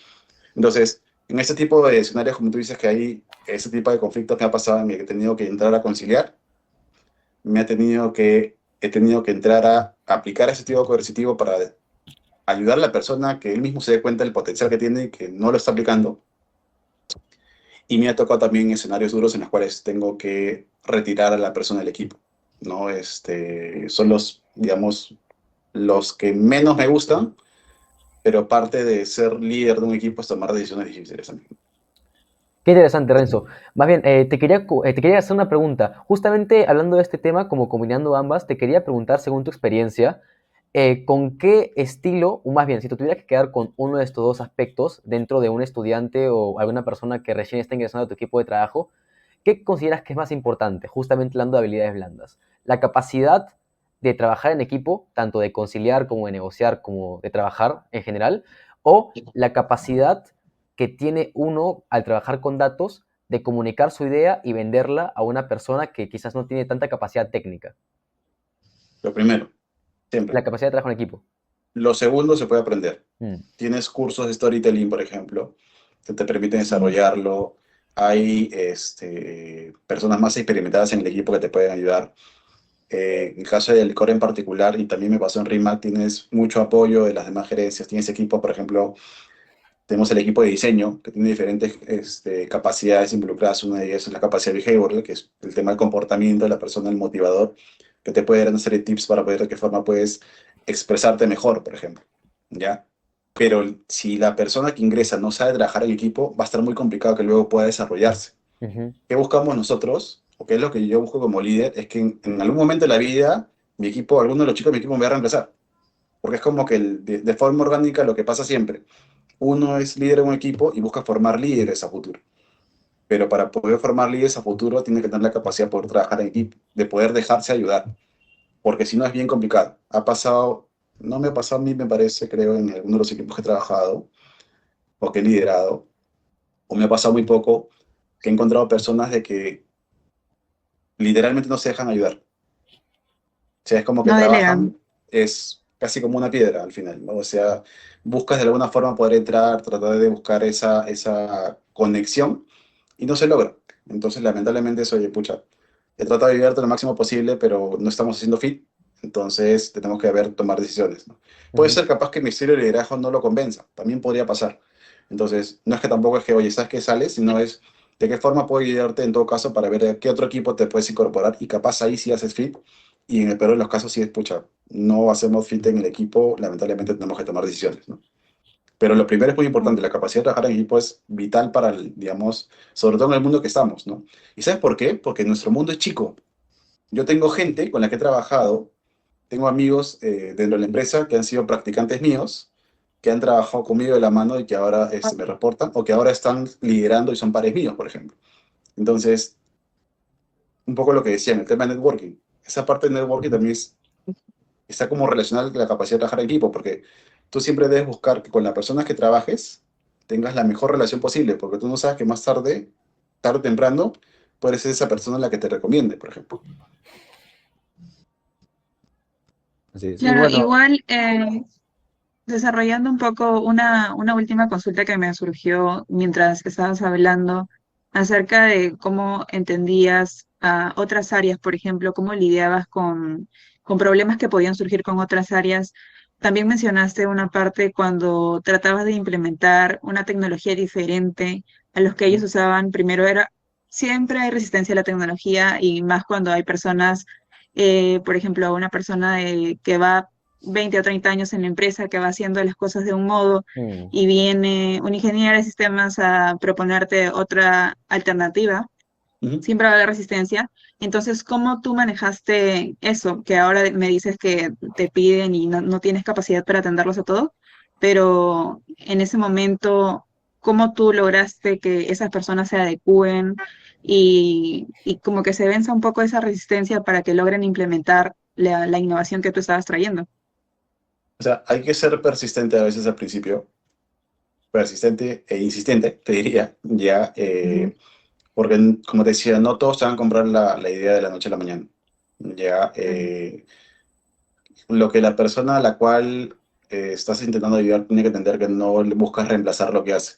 Entonces, en este tipo de escenarios, como tú dices, que hay ese tipo de conflictos que ha pasado en el que he tenido que entrar a conciliar, he tenido que entrar a aplicar ese tipo coercitivo para ayudar a la persona que él mismo se dé cuenta del potencial que tiene y que no lo está aplicando. Y me ha tocado también escenarios duros en los cuales tengo que retirar a la persona del equipo, ¿no? Son los, digamos, los que menos me gustan, pero parte de ser líder de un equipo es tomar decisiones difíciles también. Qué interesante, Renzo. Más bien, te quería hacer una pregunta. Justamente hablando de este tema, como combinando ambas, te quería preguntar, según tu experiencia, ¿con qué estilo, o más bien, si te tuvieras que quedar con uno de estos dos aspectos dentro de un estudiante o alguna persona que recién está ingresando a tu equipo de trabajo, qué consideras que es más importante, justamente hablando de habilidades blandas? ¿La capacidad de trabajar en equipo, tanto de conciliar como de negociar, como de trabajar en general, o la capacidad que tiene uno al trabajar con datos de comunicar su idea y venderla a una persona que quizás no tiene tanta capacidad técnica? Lo primero, siempre. La capacidad de trabajo en equipo. Lo segundo se puede aprender. Mm, Tienes cursos de storytelling, por ejemplo, que te permiten desarrollarlo. Hay personas más experimentadas en el equipo que te pueden ayudar. En el caso del core en particular, y también me pasó en RIMAC, tienes mucho apoyo de las demás gerencias. Tienes equipo, por ejemplo, tenemos el equipo de diseño, que tiene diferentes capacidades involucradas. Una de ellas es la capacidad behavioral, que es el tema del comportamiento de la persona, el motivador, que te puede dar una serie de tips para ver de qué forma puedes expresarte mejor, por ejemplo. ¿Ya? Pero si la persona que ingresa no sabe trabajar en equipo, va a estar muy complicado que luego pueda desarrollarse. ujú, ¿Qué buscamos nosotros? O qué es lo que yo busco como líder, es que en algún momento de la vida, mi equipo, alguno de los chicos de mi equipo me va a reemplazar. Porque es como que de forma orgánica lo que pasa siempre. Uno es líder en un equipo y busca formar líderes a futuro. Pero para poder formar líderes a futuro, tiene que tener la capacidad de poder trabajar en equipo, de poder dejarse ayudar. Porque si no es bien complicado. Ha pasado, no me ha pasado a mí, me parece, creo, en alguno de los equipos que he trabajado o que he liderado, o me ha pasado muy poco, que he encontrado personas de que literalmente no se dejan ayudar. O sea, es como que No delegan. trabajan, es casi como una piedra al final, ¿no? O sea, buscas de alguna forma poder entrar, tratar de buscar esa conexión y no se logra. Entonces, lamentablemente, eso, oye, pucha, he tratado de ayudarte lo máximo posible, pero no estamos haciendo fit, entonces tenemos que ver, tomar decisiones, ¿no? Puede ujú, ser capaz que mi estilo de liderazgo no lo convenza, también podría pasar. Entonces, no es que tampoco es que, oye, ¿sabes qué sales? Sino es de qué forma puedo ayudarte en todo caso para ver a qué otro equipo te puedes incorporar y capaz ahí sí haces fit y en el peor de los casos sí es, pucha, no hacemos fit en el equipo, lamentablemente tenemos que tomar decisiones, ¿no? Pero lo primero es muy importante, la capacidad de trabajar en equipo es vital para, digamos, sobre todo en el mundo que estamos, ¿no? ¿Y sabes por qué? Porque nuestro mundo es chico. Yo tengo gente con la que he trabajado, tengo amigos dentro de la empresa que han sido practicantes míos, que han trabajado conmigo de la mano y que ahora me reportan, o que ahora están liderando y son pares míos, por ejemplo. Entonces, un poco lo que decían, el tema de networking. Esa parte de networking también está como relacionada con la capacidad de trabajar en equipo, porque tú siempre debes buscar que con las personas que trabajes tengas la mejor relación posible, porque tú no sabes que más tarde o temprano, puede ser esa persona la que te recomiende, por ejemplo. Así es. Y Claro, bueno, igual desarrollando un poco una última consulta que me surgió mientras estabas hablando acerca de cómo entendías a otras áreas, por ejemplo, cómo lidiabas con problemas que podían surgir con otras áreas. También mencionaste una parte cuando tratabas de implementar una tecnología diferente a los que ellos usaban. Primero era, siempre hay resistencia a la tecnología y más cuando hay personas, por ejemplo, una persona que va 20 o 30 años en la empresa que va haciendo las cosas de un modo Mm, y viene un ingeniero de sistemas a proponerte otra alternativa, Ujú. siempre va a haber resistencia. Entonces, ¿cómo tú manejaste eso? Que ahora me dices que te piden y no tienes capacidad para atenderlos a todos, pero en ese momento, ¿cómo tú lograste que esas personas se adecúen y como que se venza un poco esa resistencia para que logren implementar la innovación que tú estabas trayendo? O sea, hay que ser persistente a veces al principio, persistente e insistente, te diría, ya, Ujú. porque como te decía, no todos te van a comprar la idea de la noche a la mañana. Ya, Claro. lo que la persona a la cual estás intentando ayudar tiene que entender que no le buscas reemplazar lo que hace.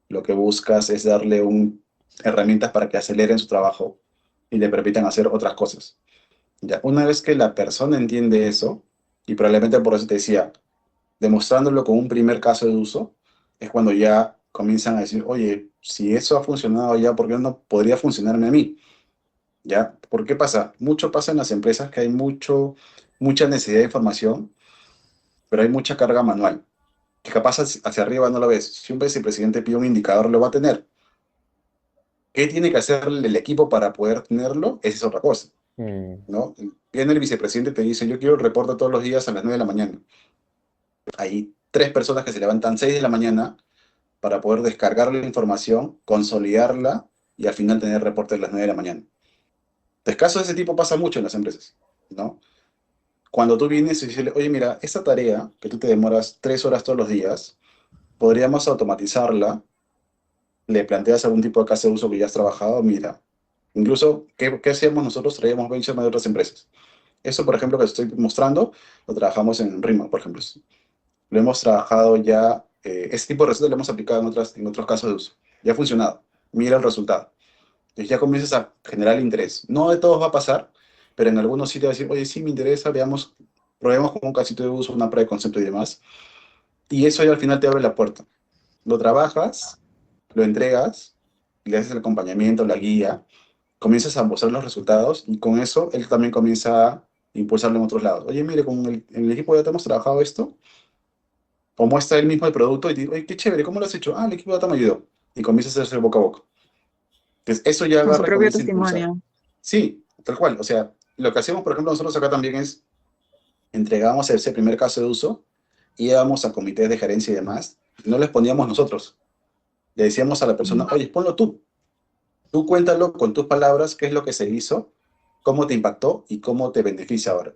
Lo que buscas es darle herramientas para que aceleren su trabajo y le permitan hacer otras cosas. Ya, una vez que la persona entiende eso, y probablemente por eso te decía, demostrándolo con un primer caso de uso, es cuando ya comienzan a decir, oye, si eso ha funcionado ya, ¿por qué no podría funcionarme a mí? ¿Ya? ¿Por qué pasa? Mucho pasa en las empresas que hay mucha necesidad de información, pero hay mucha carga manual, que capaz hacia arriba no lo ves. Si un vicepresidente pide un indicador, lo va a tener. ¿Qué tiene que hacer el equipo para poder tenerlo? Esa es otra cosa, mm, ¿no? Viene el vicepresidente y te dice, yo quiero el reporte todos los días a las 9 de la mañana. Hay tres personas que se levantan 6 de la mañana para poder descargar la información, consolidarla y al final tener reporte a las 9 de la mañana. Entonces, casos de ese tipo pasa mucho en las empresas, ¿no? Cuando tú vienes y dices, oye, mira, esta tarea que tú te demoras 3 horas todos los días, podríamos automatizarla, le planteas algún tipo de caso de uso que ya has trabajado, mira, incluso, ¿qué hacíamos nosotros? Traíamos benchmark de otras empresas. Eso, por ejemplo, que estoy mostrando, lo trabajamos en RIMA, por ejemplo. Lo hemos trabajado ya, ese tipo de recetas lo hemos aplicado en otros casos de uso. Ya ha funcionado. Mira el resultado. Entonces ya comienzas a generar interés. No de todos va a pasar, pero en algunos sí te va a decir, oye, sí me interesa, veamos, probemos con un casito de uso, una prueba de concepto y demás. Y eso ya al final te abre la puerta. Lo trabajas, lo entregas, le haces el acompañamiento, la guía, comienzas a mostrar los resultados y con eso él también comienza a impulsarlo en otros lados. Oye, mire, en el equipo ya te hemos trabajado esto, o muestra él mismo el producto y te dice, oye, qué chévere, ¿cómo lo has hecho? Ah, el equipo de data me ayudó. Y comienza a hacer boca a boca. Entonces, eso ya Con su agarra y propio comienza a impulsar. testimonio. Sí, tal cual. O sea, lo que hacemos, por ejemplo, nosotros acá también es entregamos ese primer caso de uso y íbamos a comités de gerencia y demás. Y no les poníamos nosotros. Le decíamos a la persona, oye, ponlo tú. Tú cuéntalo con tus palabras, qué es lo que se hizo, cómo te impactó y cómo te beneficia ahora.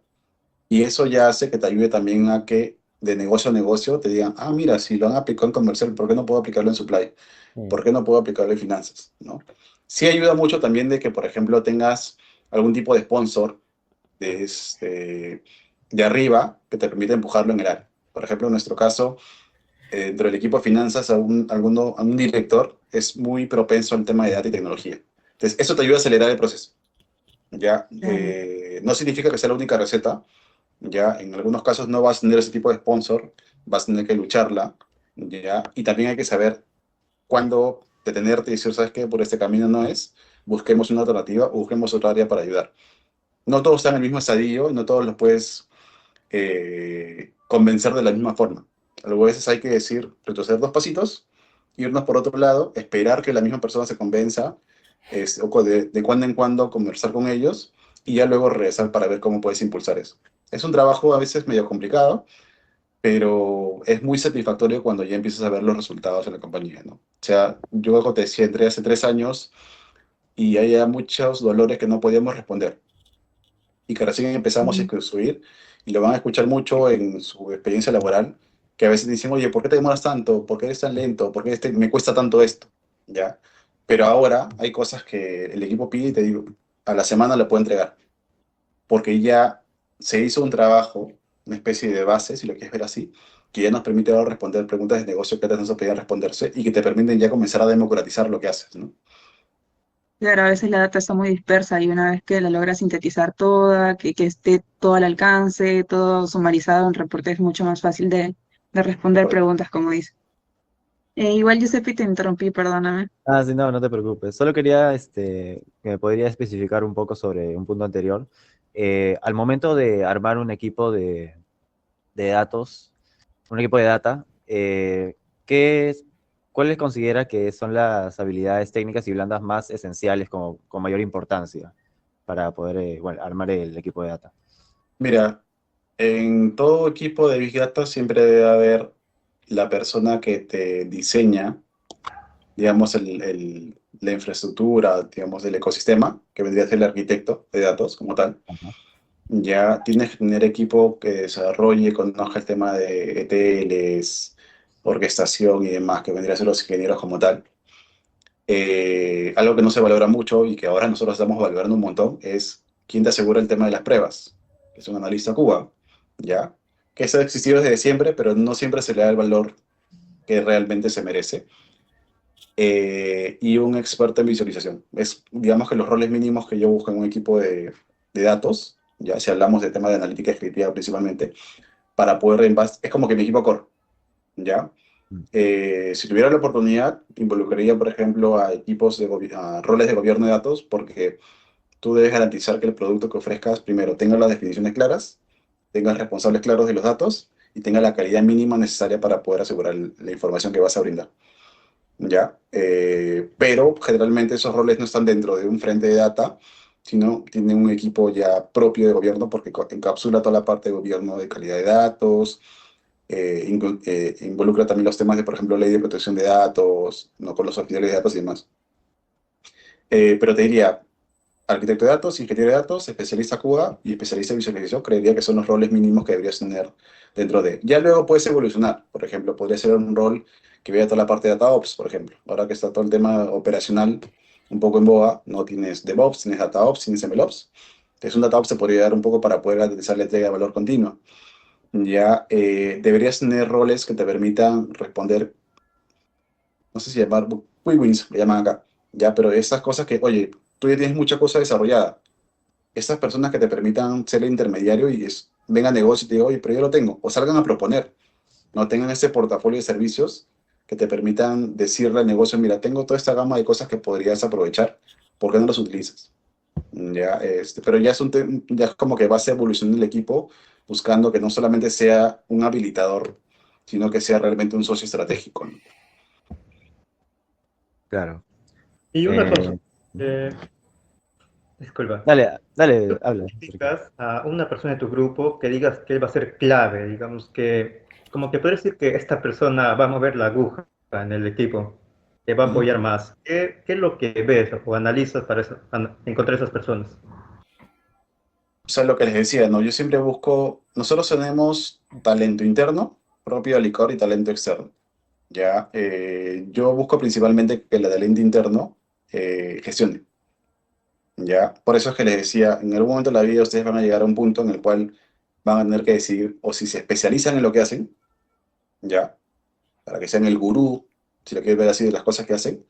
Y eso ya hace que te ayude también a que de negocio a negocio te digan, ah, mira, si lo han aplicado en comercial, ¿por qué no puedo aplicarlo en supply? mm. ¿Por qué no puedo aplicarlo en finanzas? ¿No? Sí ayuda mucho también de que, por ejemplo, tengas algún tipo de sponsor de arriba que te permite empujarlo en el área. Por ejemplo, en nuestro caso, dentro del equipo de finanzas, a un director es muy propenso al tema de data y tecnología. Entonces, eso te ayuda a acelerar el proceso. ¿Ya? Claro. No significa que sea la única receta, ¿ya? En algunos casos no vas a tener ese tipo de sponsor, vas a tener que lucharla, ¿ya? Y también hay que saber cuándo detenerte y decir, ¿sabes qué? Por este camino no es, busquemos una alternativa o busquemos otra área para ayudar. No todos están en el mismo estadio, no todos los puedes convencer de la misma forma. A veces hay que decir, retroceder 2 pasitos, irnos por otro lado, esperar que la misma persona se convenza, o de cuando en cuando conversar con ellos y ya luego regresar para ver cómo puedes impulsar eso. Es un trabajo a veces medio complicado, pero es muy satisfactorio cuando ya empiezas a ver los resultados en la compañía, ¿no? O sea, yo como te decía, entré hace 3 años y había muchos dolores que no podíamos responder y que recién empezamos a Ujú. construir y lo van a escuchar mucho en su experiencia laboral, que a veces dicen, oye, ¿por qué te demoras tanto? ¿Por qué eres tan lento? ¿Por qué me cuesta tanto esto? ¿Ya? Pero ahora hay cosas que el equipo pide y te digo, a la semana lo puedo entregar, porque ya se hizo un trabajo, una especie de base, si lo quieres ver así, que ya nos permite ahora responder preguntas de negocio que antes no se podían responderse y que te permiten ya comenzar a democratizar lo que haces, ¿no? Claro, a veces la data está muy dispersa y una vez que la logras sintetizar toda, que esté todo al alcance, todo sumarizado, un reporte es mucho más fácil de responder Correcto. preguntas, como dice. Igual, Giuseppe, te interrumpí, perdóname. Ah, sí, no, no te preocupes. Solo quería que me podría especificar un poco sobre un punto anterior. Al momento de armar un equipo de datos, un equipo de data, ¿qué es- ¿cuáles considera que son las habilidades técnicas y blandas más esenciales como, con mayor importancia para poder bueno, armar el equipo de data? Mira, en todo equipo de Big Data siempre debe haber la persona que te diseña, digamos, la infraestructura, digamos, del ecosistema, que vendría a ser el arquitecto de datos como tal. Ajá. Ya tienes que tener equipo que desarrolle, conozca el tema de ETLs, orquestación y demás, que vendría a ser los ingenieros como tal. Algo que no se valora mucho y que ahora nosotros estamos valorando un montón es quién te asegura el tema de las pruebas, que es un analista Cuba, ¿ya? Que eso ha existido desde siempre, pero no siempre se le da el valor que realmente se merece. Y un experto en visualización. Es, digamos que los roles mínimos que yo busco en un equipo de datos, ya si hablamos de tema de analítica descriptiva principalmente, para poder es como que mi equipo core, ¿ya? Mm. Si tuviera la oportunidad, involucraría, por ejemplo, a equipos a roles de gobierno de datos, porque tú debes garantizar que el producto que ofrezcas, primero, tenga las definiciones claras, tenga responsables claros de los datos y tenga la calidad mínima necesaria para poder asegurar la información que vas a brindar. ¿Ya? Pero generalmente esos roles no están dentro de un frente de data, sino tienen un equipo ya propio de gobierno porque encapsula toda la parte de gobierno de calidad de datos, involucra también los temas de, por ejemplo, ley de protección de datos, no con los oficiales de datos y demás. Pero te diría, arquitecto de datos, ingeniero de datos, especialista QA y especialista en visualización, creería que son los roles mínimos que deberías tener dentro de. Ya luego puedes evolucionar, por ejemplo, podría ser un rol que vea toda la parte de DataOps, por ejemplo. Ahora que está todo el tema operacional un poco en boga, no tienes DevOps, tienes DataOps, tienes MLOps. Entonces un DataOps te podría dar un poco para poder garantizar la entrega de valor continuo. Ya deberías tener roles que te permitan responder, no sé si llamar quick wins, le llaman acá, ya, pero esas cosas que, oye, tú ya tienes mucha cosa desarrollada, estas personas que te permitan ser el intermediario y vengan a negocio y te digan, oye, pero yo lo tengo, o salgan a proponer, no tengan ese portafolio de servicios que te permitan decirle al negocio, mira, tengo toda esta gama de cosas que podrías aprovechar, ¿por qué no las utilizas? Ya, pero ya ya es como que vas a evolucionar el equipo buscando que no solamente sea un habilitador, sino que sea realmente un socio estratégico, ¿no? Claro. Y una cosa, Eh, eh, disculpa, dale, dale, habla. indicas a una persona de tu grupo que digas que él va a ser clave, digamos que, como que puedes decir que esta persona va a mover la aguja en el equipo, que va a Ujú. apoyar más. ¿Qué es lo que ves o analizas para encontrar esas personas? O sea, lo que les decía, ¿no? Yo siempre busco, nosotros tenemos talento interno, propio de Licor, y talento externo. Ya, yo busco principalmente que el talento interno gestione. Ya, por eso es que les decía, en algún momento de la vida ustedes van a llegar a un punto en el cual van a tener que decidir o si se especializan en lo que hacen, ya, para que sean el gurú, si lo quieres ver así, de las cosas que hacen,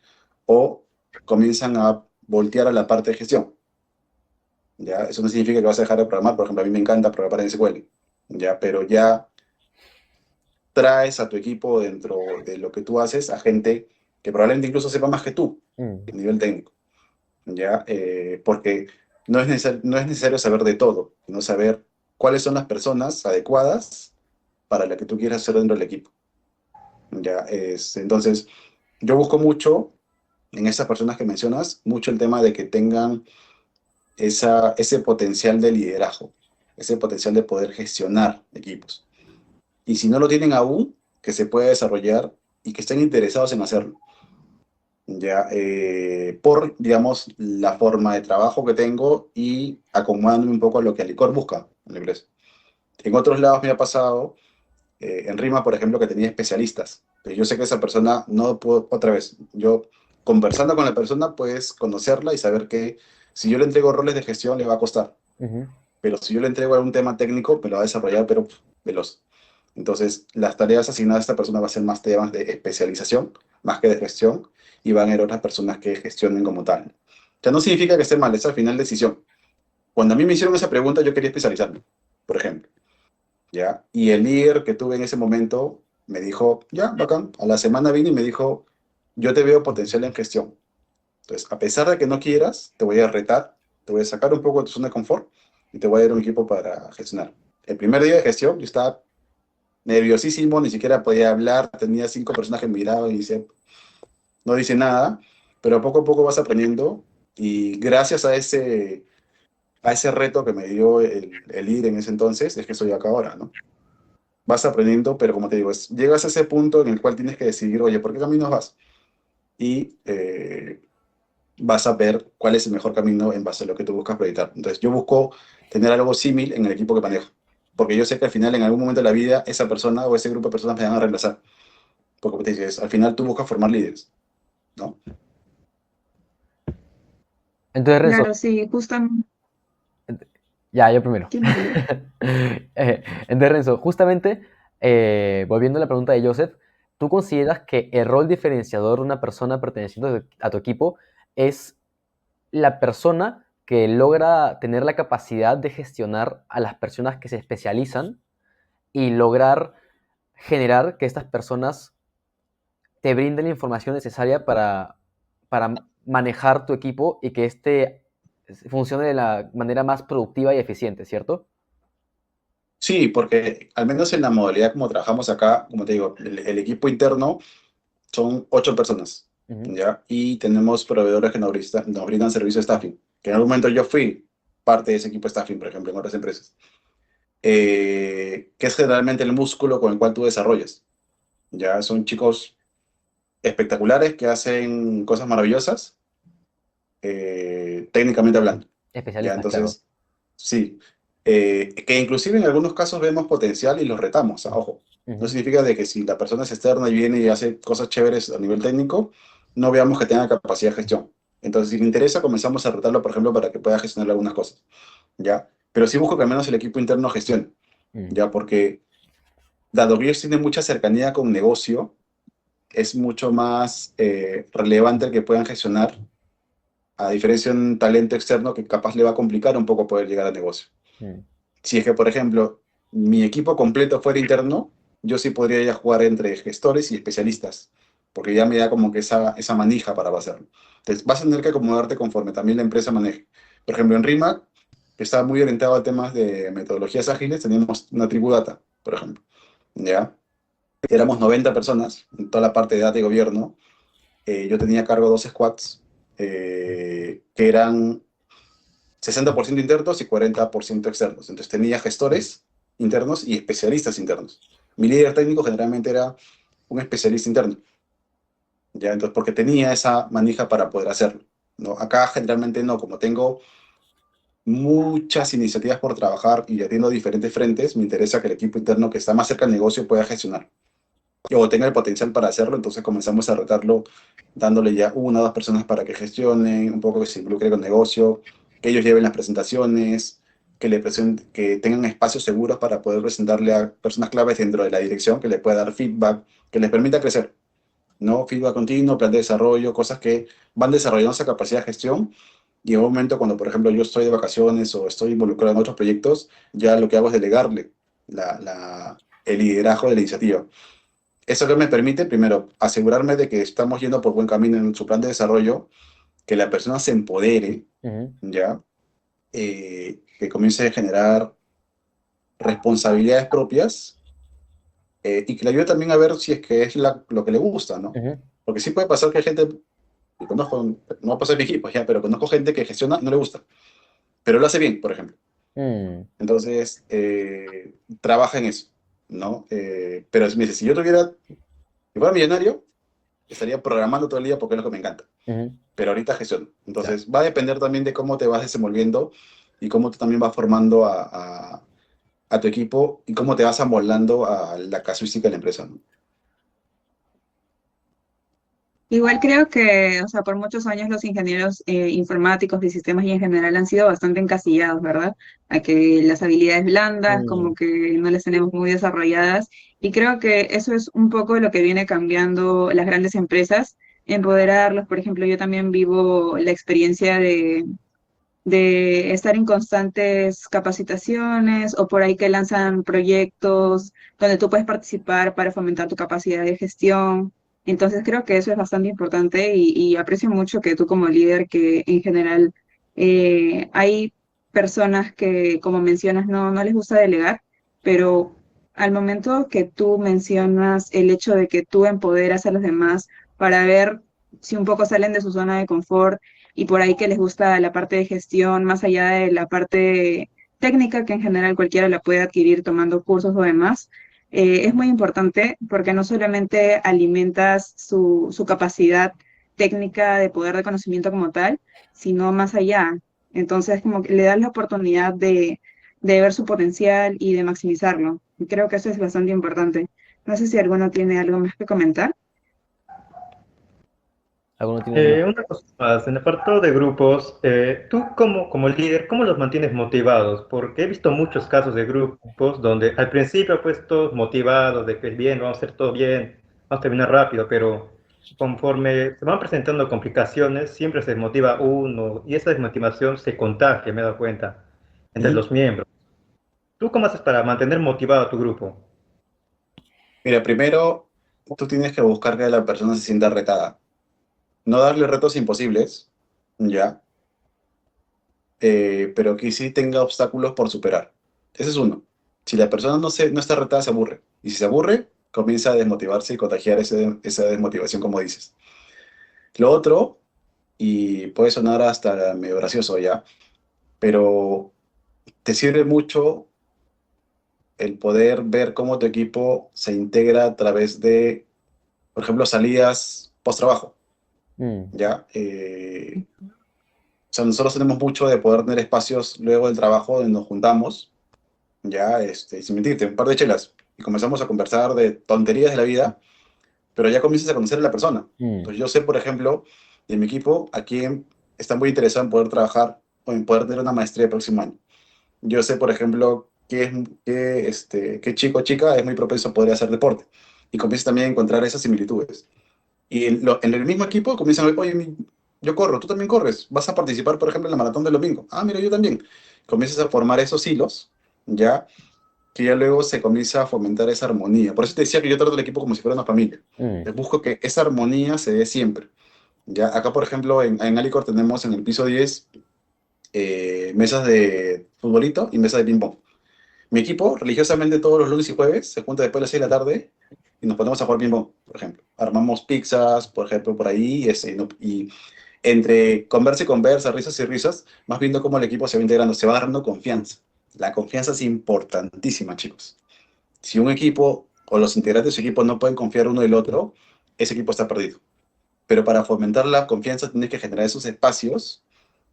o comienzan a voltear a la parte de gestión. ¿Ya? Eso no significa que vas a dejar de programar. Por ejemplo, a mí me encanta programar en SQL, ¿ya? Pero ya traes a tu equipo dentro de lo que tú haces a gente que probablemente incluso sepa más que tú a Mm. nivel técnico, ¿ya? Porque no es necesario saber de todo, sino saber cuáles son las personas adecuadas para la que tú quieras hacer dentro del equipo, ¿ya? Entonces, yo busco mucho en esas personas que mencionas, mucho el tema de que tengan ese potencial de liderazgo, ese potencial de poder gestionar equipos. Y si no lo tienen aún, que se pueda desarrollar y que estén interesados en hacerlo. ya, por, digamos, la forma de trabajo que tengo y acomodándome un poco a lo que Alicor busca en la empresa. En otros lados me ha pasado, en Rima, por ejemplo, que tenía especialistas. Yo sé que esa persona no puedo, otra vez, yo conversando con la persona puedes conocerla y saber que si yo le entrego roles de gestión le va a costar, Ujú. pero si yo le entrego algún tema técnico me lo va a desarrollar, pero veloz. Entonces, las tareas asignadas a esta persona va a ser más temas de especialización, más que de gestión, y van a haber otras personas que gestionen como tal. O sea, no significa que esté mal, es al final decisión. Cuando a mí me hicieron esa pregunta, yo quería especializarme, por ejemplo. ¿Ya? Y el líder que tuve en ese momento me dijo, ya, bacán. A la semana vine y me dijo, yo te veo potencial en gestión. Entonces, a pesar de que no quieras, te voy a retar, te voy a sacar un poco de tu zona de confort y te voy a dar un equipo para gestionar. El primer día de gestión yo estaba nerviosísimo, ni siquiera podía hablar, tenía 5 personas que me miraban y decían, no dice nada, pero poco a poco vas aprendiendo y gracias a ese reto que me dio el líder en ese entonces, es que estoy acá ahora, ¿no? Vas aprendiendo, pero como te digo, llegas a ese punto en el cual tienes que decidir, oye, ¿por qué caminos vas? Y vas a ver cuál es el mejor camino en base a lo que tú buscas proyectar. Entonces, yo busco tener algo similar en el equipo que manejo, porque yo sé que al final, en algún momento de la vida, esa persona o ese grupo de personas me van a reemplazar. Porque como te dices, al final tú buscas formar líderes, ¿no? Entonces, Renzo, Claro, sí, justamente. ya, yo primero. ¿Quién primero? Entonces, Renzo, justamente, volviendo a la pregunta de Joseph, ¿tú consideras que el rol diferenciador de una persona perteneciente a tu equipo es la persona que logra tener la capacidad de gestionar a las personas que se especializan y lograr generar que estas personas te brinden la información necesaria para manejar tu equipo y que éste funcione de la manera más productiva y eficiente, ¿cierto? Sí, porque al menos en la modalidad como trabajamos acá, como te digo, el equipo interno son 8 personas, Ujú. ¿ya? Y tenemos proveedores que nos brindan servicio de staffing, que en algún momento yo fui parte de ese equipo de staffing, por ejemplo, en otras empresas, que es generalmente el músculo con el cual tú desarrollas, ¿ya? Son chicos espectaculares que hacen cosas maravillosas, técnicamente hablando, ¿ya? Especialistas, claro. Entonces, sí, que inclusive en algunos casos vemos potencial y los retamos, ojo. No Ujú. significa de que si la persona es externa y viene y hace cosas chéveres a nivel técnico, no veamos que tenga capacidad de gestión. Entonces, si le interesa, comenzamos a retarlo, por ejemplo, para que pueda gestionar algunas cosas, ¿ya? Pero sí busco que al menos el equipo interno gestione, Mm. ¿ya? Porque dado que ellos tienen mucha cercanía con negocio, es mucho más relevante el que puedan gestionar, a diferencia de un talento externo que capaz le va a complicar un poco poder llegar al negocio. Mm. Si es que, por ejemplo, mi equipo completo fuera interno, yo sí podría ya jugar entre gestores y especialistas, porque ya me da como que esa manija para hacerlo. Entonces, vas a tener que acomodarte conforme también la empresa maneje. Por ejemplo, en RIMAC, que está muy orientado a temas de metodologías ágiles, teníamos una tribu data, por ejemplo. ¿Ya? Éramos 90 personas en toda la parte de data y gobierno. Yo tenía a cargo 2 squads que eran 60% internos y 40% externos. Entonces tenía gestores internos y especialistas internos. Mi líder técnico generalmente era un especialista interno, ¿ya? Entonces, porque tenía esa manija para poder hacerlo, ¿no? Acá generalmente no, como tengo muchas iniciativas por trabajar y atiendo diferentes frentes, me interesa que el equipo interno que está más cerca del negocio pueda gestionar o tenga el potencial para hacerlo, entonces comenzamos a rotarlo dándole ya 1 o 2 personas para que gestionen, un poco que se involucre con negocio, que ellos lleven las presentaciones, que tengan espacios seguros para poder presentarle a personas claves dentro de la dirección, que le pueda dar feedback, que les permita crecer, ¿no? Feedback continuo, plan de desarrollo, cosas que van desarrollando esa capacidad de gestión. Y en un momento cuando, por ejemplo, yo estoy de vacaciones o estoy involucrado en otros proyectos, ya lo que hago es delegarle el liderazgo de la iniciativa. Eso que me permite, primero, asegurarme de que estamos yendo por buen camino en su plan de desarrollo, que la persona se empodere, Ujú. ¿ya? Que comience a generar responsabilidades propias y que le ayude también a ver si es que es lo que le gusta, ¿no? Ujú. Porque sí puede pasar que hay gente, y conozco, no va a pasar en mi equipo, ya, pero conozco gente que gestiona, no le gusta, pero lo hace bien, por ejemplo. Mm. Entonces, trabaja en eso, ¿no? Pero me dice, si yo tuviera, si fuera millonario, estaría programando todo el día porque es lo que me encanta. Ujú. Pero ahorita gestiono. Entonces, va a depender también de cómo te vas desenvolviendo y cómo tú también vas formando a tu equipo y cómo te vas amoldando a la casuística de la empresa, ¿no? Igual creo que, o sea, por muchos años los ingenieros informáticos de sistemas y en general han sido bastante encasillados, ¿verdad? A que las habilidades blandas como Mm, que no las tenemos muy desarrolladas y creo que eso es un poco lo que viene cambiando las grandes empresas, empoderarlos. Por ejemplo, yo también vivo la experiencia de estar en constantes capacitaciones o por ahí que lanzan proyectos donde tú puedes participar para fomentar tu capacidad de gestión. Entonces creo que eso es bastante importante y aprecio mucho que tú como líder, que en general hay personas que, como mencionas, no les gusta delegar, pero al momento que tú mencionas el hecho de que tú empoderas a los demás para ver si un poco salen de su zona de confort y por ahí que les gusta la parte de gestión, más allá de la parte técnica, que en general cualquiera la puede adquirir tomando cursos o demás, es muy importante porque no solamente alimentas su capacidad técnica de poder de conocimiento como tal, sino más allá. Entonces, como que le das la oportunidad de ver su potencial y de maximizarlo. Y creo que eso es bastante importante. No sé si alguno tiene algo más que comentar. ¿Alguno tiene algo más? Una cosa más, en el apartado de grupos, tú como líder, ¿cómo los mantienes motivados? Porque he visto muchos casos de grupos donde al principio pues todos motivados de que bien, vamos a hacer todo bien, vamos a terminar rápido, pero conforme se van presentando complicaciones, siempre se desmotiva uno y esa desmotivación se contagia, me he dado cuenta, entre Ujú. los miembros. ¿Tú cómo haces para mantener motivado a tu grupo? Mira, primero, tú tienes que buscar que la persona se sienta retada. No darle retos imposibles, ya, pero que sí tenga obstáculos por superar. Ese es uno. Si la persona no está retada, se aburre. Y si se aburre, comienza a desmotivarse y contagiar esa desmotivación, como dices. Lo otro, y puede sonar hasta medio gracioso ya, pero te sirve mucho el poder ver cómo tu equipo se integra a través de, por ejemplo, salidas post-trabajo, Mm, ¿ya? O sea, nosotros tenemos mucho de poder tener espacios luego del trabajo donde nos juntamos, ya, sin mentirte, un par de chelas, y comenzamos a conversar de tonterías de la vida, pero ya comienzas a conocer a la persona. mm, Entonces yo sé, por ejemplo, de mi equipo, a quién está muy interesado en poder trabajar o en poder tener una maestría el próximo año. Yo sé, por ejemplo, qué chico o chica es muy propenso a poder hacer deporte. Y comienzas también a encontrar esas similitudes. Y en el mismo equipo comienzan a ver, oye, yo corro, tú también corres, vas a participar, por ejemplo, en la maratón del domingo. Ah, mira, yo también. Comienzas a formar esos hilos, ya, que ya luego se comienza a fomentar esa armonía. Por eso te decía que yo trato al equipo como si fuera una familia. mm, Busco que esa armonía se dé siempre. Ya, acá, por ejemplo, en Alicor tenemos en el piso 10 mesas de futbolito y mesas de ping-pong. Mi equipo, religiosamente todos los lunes y jueves, se junta después de las 6 de la tarde y nos ponemos a jugar ping-pong, por ejemplo. Armamos pizzas, por ejemplo, por ahí, y entre conversa y conversa, risas y risas, más viendo cómo el equipo se va integrando, se va agarrando confianza. La confianza es importantísima, chicos. Si un equipo o los integrantes de su equipo no pueden confiar uno del otro, ese equipo está perdido. Pero para fomentar la confianza tienes que generar esos espacios,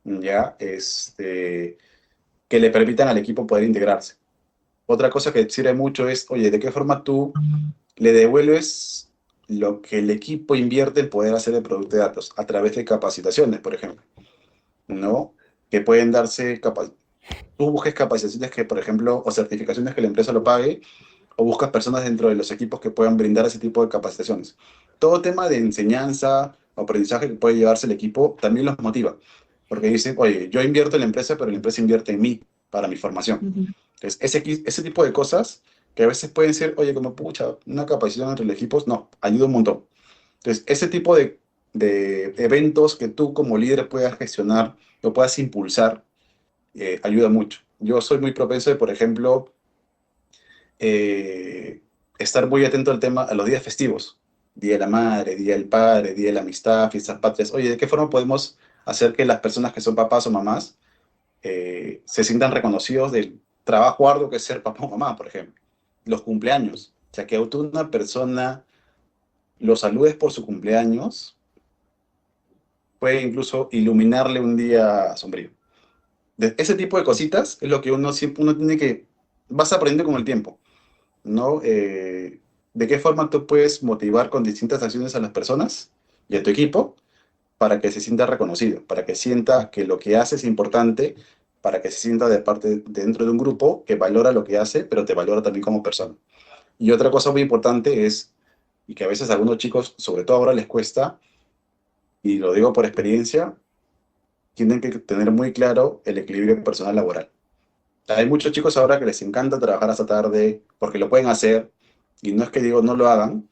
ya, que le permitan al equipo poder integrarse. Otra cosa que sirve mucho es, oye, ¿de qué forma tú le devuelves lo que el equipo invierte en poder hacer el producto de datos? A través de capacitaciones, por ejemplo, ¿no? Que pueden darse, tú busques capacitaciones que, por ejemplo, o certificaciones que la empresa lo pague, o buscas personas dentro de los equipos que puedan brindar ese tipo de capacitaciones. Todo tema de enseñanza o aprendizaje que puede llevarse el equipo también los motiva, porque dicen, oye, yo invierto en la empresa, pero la empresa invierte en mí para mi formación. Ujú. Entonces, ese tipo de cosas que a veces pueden ser, oye, como pucha, una capacitación entre los equipos, no, ayuda un montón. Entonces, ese tipo de eventos que tú como líder puedas gestionar o puedas impulsar, ayuda mucho. Yo soy muy propenso de, por ejemplo, eh, estar muy atento al tema, a los días festivos. Día de la Madre, Día del Padre, Día de la Amistad, Fiestas Patrias. Oye, ¿de qué forma podemos hacer que las personas que son papás o mamás se sientan reconocidos del trabajo arduo que es ser papá o mamá, por ejemplo? Los cumpleaños. O sea, que tú una persona lo saludes por su cumpleaños, puede incluso iluminarle un día sombrío. Ese tipo de cositas es lo que uno siempre uno tiene que, vas aprendiendo con el tiempo, ¿no? De qué forma tú puedes motivar con distintas acciones a las personas y a tu equipo para que se sienta reconocido, para que sienta que lo que hace es importante, para que se sienta de parte dentro de un grupo que valora lo que hace, pero te valora también como persona. Y otra cosa muy importante es, y que a veces a algunos chicos, sobre todo ahora les cuesta, y lo digo por experiencia, tienen que tener muy claro el equilibrio personal laboral. Hay muchos chicos ahora que les encanta trabajar hasta tarde porque lo pueden hacer, y no es que digo no lo hagan,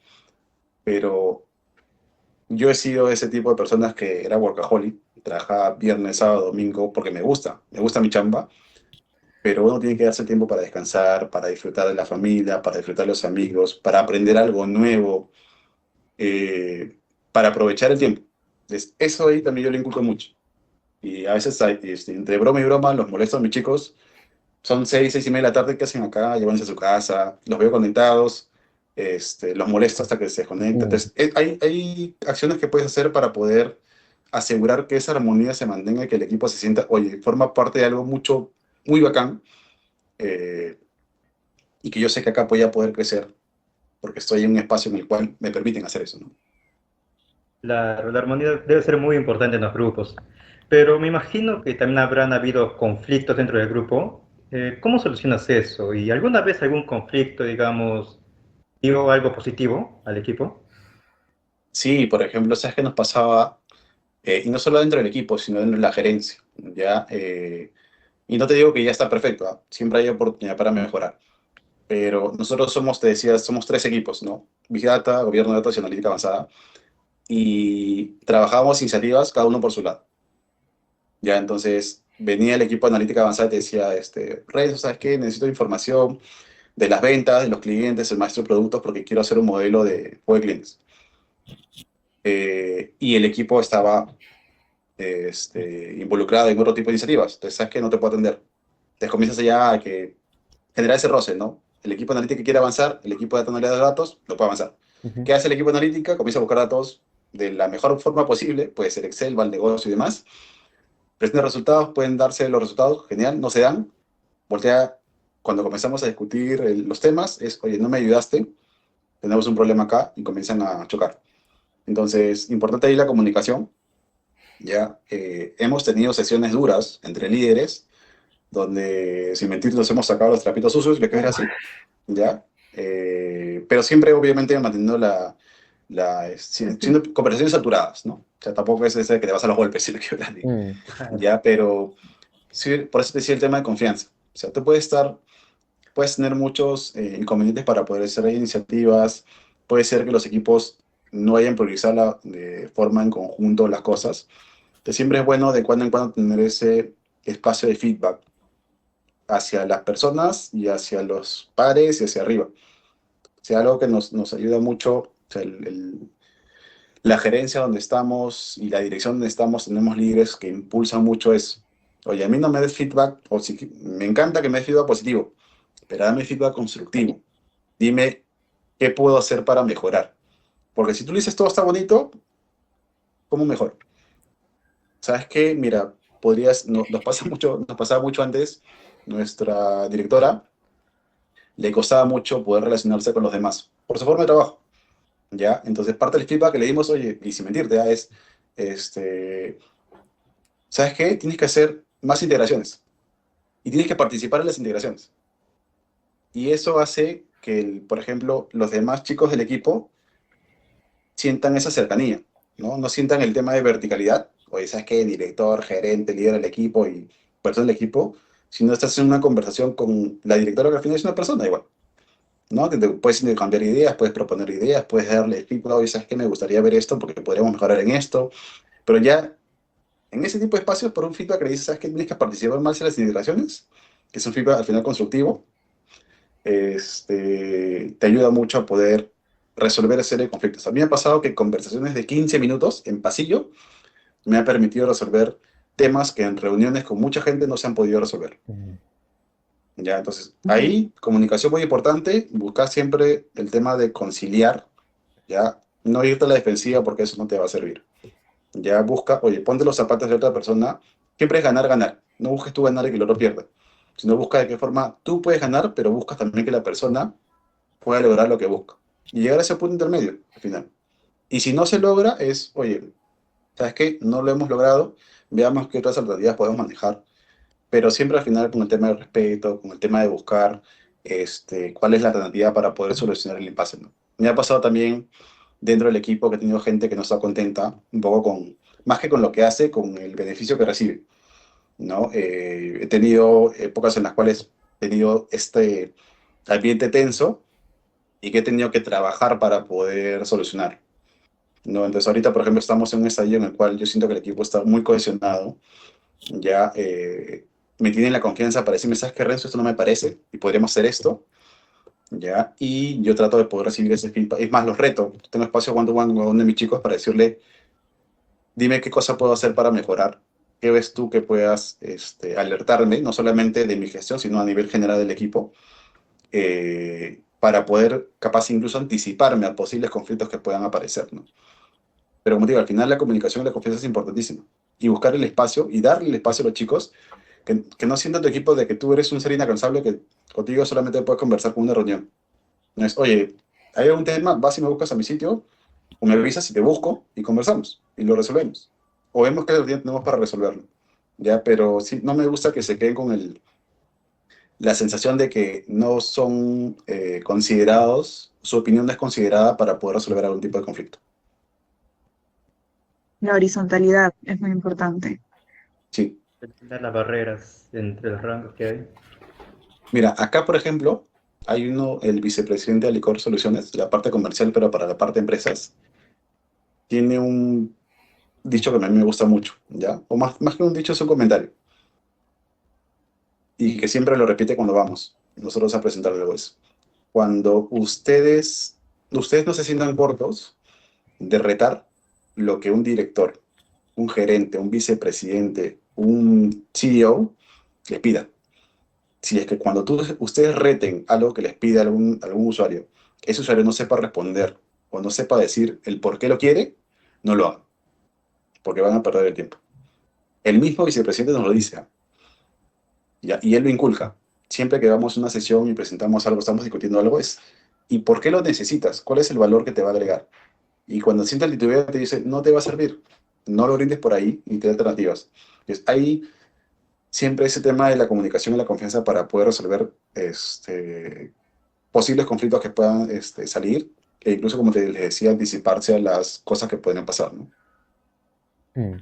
pero yo he sido ese tipo de personas que era workaholic, trabajaba viernes, sábado, domingo, porque me gusta mi chamba, pero uno tiene que darse tiempo para descansar, para disfrutar de la familia, para disfrutar de los amigos, para aprender algo nuevo, para aprovechar el tiempo. Entonces, eso ahí también yo lo inculco mucho. Y a veces, entre broma y broma, los molesto a mis chicos. Son 6, 6:30 de la tarde, ¿qué hacen acá? Llévanse a su casa, los veo conectados, los molesto hasta que se desconecten. Mm. Entonces, hay acciones que puedes hacer para poder asegurar que esa armonía se mantenga y que el equipo se sienta, oye, forma parte de algo mucho, muy bacán, eh, y que yo sé que acá voy a poder crecer, porque estoy en un espacio en el cual me permiten hacer eso, ¿no? La armonía debe ser muy importante en los grupos, pero me imagino que también habrán habido conflictos dentro del grupo. ¿Cómo solucionas eso? ¿Y alguna vez algún conflicto, digamos, dio algo positivo al equipo? Sí, por ejemplo, ¿sabes qué nos pasaba? Y no solo dentro del equipo, sino dentro de la gerencia, ¿ya? Y no te digo que ya está perfecto, ¿ah? Siempre hay oportunidad para mejorar. Pero nosotros somos, te decía, somos tres equipos, ¿no? Big Data, Gobierno de Datos y Analítica Avanzada. Y trabajábamos iniciativas, cada uno por su lado. Ya, entonces venía el equipo de Analítica Avanzada y te decía, Renzo, ¿sabes qué? Necesito información de las ventas, de los clientes, el maestro de productos, porque quiero hacer un modelo de juego de clientes. Y el equipo estaba involucrado en otro tipo de iniciativas. Entonces, ¿sabes qué? No te puedo atender. Entonces comienzas ya a que generar ese roce, ¿no? El equipo de analítica quiere avanzar, el equipo de analítica de datos no puede avanzar. Ujú. ¿Qué hace el equipo de analítica? Comienza a buscar datos de la mejor forma posible, puede ser Excel, va al negocio y demás. Presenta resultados, pueden darse los resultados, genial, no se dan. Voltea, cuando comenzamos a discutir los temas, es, oye, no me ayudaste, tenemos un problema acá y comienzan a chocar. Entonces, importante ahí la comunicación, ¿ya? Hemos tenido sesiones duras entre líderes, donde sin mentir nos hemos sacado los trapitos sucios, le queda así, ¿ya? Pero siempre, obviamente, manteniendo siendo conversaciones saturadas, ¿no? O sea, tampoco es ese que te vas a los golpes, sino que Mm. ¿ya? Pero sí, por eso te decía el tema de confianza. O sea, tú puedes tener muchos inconvenientes para poder hacer iniciativas, puede ser que los equipos no hayan priorizado de forma en conjunto las cosas. Entonces, siempre es bueno de cuando en cuando tener ese espacio de feedback hacia las personas y hacia los pares y hacia arriba. O sea, algo que nos ayuda mucho, o sea, la gerencia donde estamos y la dirección donde estamos, tenemos líderes que impulsan mucho eso. Oye, a mí no me des feedback, o si, me encanta que me des feedback positivo, pero dame feedback constructivo. Dime qué puedo hacer para mejorar. Porque si tú le dices todo está bonito, ¿cómo mejor? ¿Sabes qué? Mira, nos pasaba mucho antes, nuestra directora le costaba mucho poder relacionarse con los demás por su forma de trabajo, ¿ya? Entonces, parte del feedback que le dimos, oye, y sin mentirte, es, este, ¿sabes qué? Tienes que hacer más integraciones y tienes que participar en las integraciones. Y eso hace que, por ejemplo, los demás chicos del equipo sientan esa cercanía, ¿no? No sientan el tema de verticalidad, oye, ¿sabes qué? Director, gerente, líder del equipo y persona del equipo, sino estás en una conversación con la directora que al final es una persona igual. ¿No? Puedes intercambiar ideas, puedes proponer ideas, puedes darle feedback, oye, ¿sabes qué? Me gustaría ver esto porque podríamos mejorar en esto, pero ya en ese tipo de espacios, por un feedback que le dices, ¿sabes qué? Tienes que participar más en las integraciones, que es un feedback al final constructivo, te ayuda mucho a poder resolver esa serie de conflictos. A mí me ha pasado que conversaciones de 15 minutos en pasillo me ha permitido resolver temas que en reuniones con mucha gente no se han podido resolver. Mm. Ya, entonces, ahí, comunicación muy importante, buscar siempre el tema de conciliar, ¿ya? No irte a la defensiva porque eso no te va a servir. Ya busca, oye, ponte los zapatos de otra persona. Siempre es ganar, ganar. No busques tú ganar y que el otro pierda. Sino busca de qué forma tú puedes ganar, pero buscas también que la persona pueda lograr lo que busca. Y llegar a ese punto intermedio, al final. Y si no se logra, es, oye, ¿sabes qué? No lo hemos logrado. Veamos qué otras alternativas podemos manejar. Pero siempre al final con el tema del respeto, con el tema de buscar cuál es la alternativa para poder solucionar el impasse, ¿no? Me ha pasado también dentro del equipo que he tenido gente que no está contenta, un poco con, más que con lo que hace, con el beneficio que recibe, ¿no? He tenido épocas en las cuales he tenido este ambiente tenso y que he tenido que trabajar para poder solucionar, ¿no? Entonces ahorita, por ejemplo, estamos en un estadio en el cual yo siento que el equipo está muy cohesionado, ya me tienen la confianza para decirme, ¿sabes qué, Renzo? Esto no me parece y podríamos hacer esto, ¿ya? Y yo trato de poder recibir ese feedback. Es más, los reto. Tengo espacio one-to-one con uno de mis chicos para decirle, dime qué cosa puedo hacer para mejorar. ¿Qué ves tú que puedas alertarme, no solamente de mi gestión, sino a nivel general del equipo, para poder, capaz, incluso anticiparme a posibles conflictos que puedan aparecer, ¿no? Pero como te digo, al final la comunicación y la confianza es importantísima. Y buscar el espacio y darle el espacio a los chicos que no sientan tu equipo de que tú eres un ser inalcanzable que contigo solamente puedes conversar con una reunión. No es, oye, hay algún tema, vas y me buscas a mi sitio, o me avisas y te busco y conversamos y lo resolvemos. O vemos qué día tenemos para resolverlo. Ya, pero sí, no me gusta que se queden con la sensación de que no son considerados, su opinión no es considerada para poder resolver algún tipo de conflicto. La horizontalidad es muy importante. Sí. Eliminar las barreras entre los rangos que hay. Mira, acá, por ejemplo, hay uno, el vicepresidente de Alicor Soluciones, la parte comercial, pero para la parte de empresas, tiene un dicho que a mí me gusta mucho, ¿ya? O más que un dicho, es un comentario. Y que siempre lo repite cuando vamos nosotros a presentar algo eso. Cuando ustedes no se sientan cortos de retar lo que un director, un gerente, un vicepresidente, un CEO les pida. Si es que cuando ustedes reten algo que les pide algún usuario, ese usuario no sepa responder o no sepa decir el por qué lo quiere, no lo hagan, porque van a perder el tiempo. El mismo vicepresidente nos lo dice, ¿ah? ¿Ya? Y él lo inculca. Siempre que vamos a una sesión y presentamos algo, estamos discutiendo algo, es ¿y por qué lo necesitas? ¿Cuál es el valor que te va a agregar? Y cuando sienta el titubeo te dice, no te va a servir, no lo brindes por ahí y te da alternativas. Entonces, hay siempre ese tema de la comunicación y la confianza para poder resolver posibles conflictos que puedan salir e incluso, como te les decía, anticiparse a las cosas que pueden pasar, ¿no? Mm.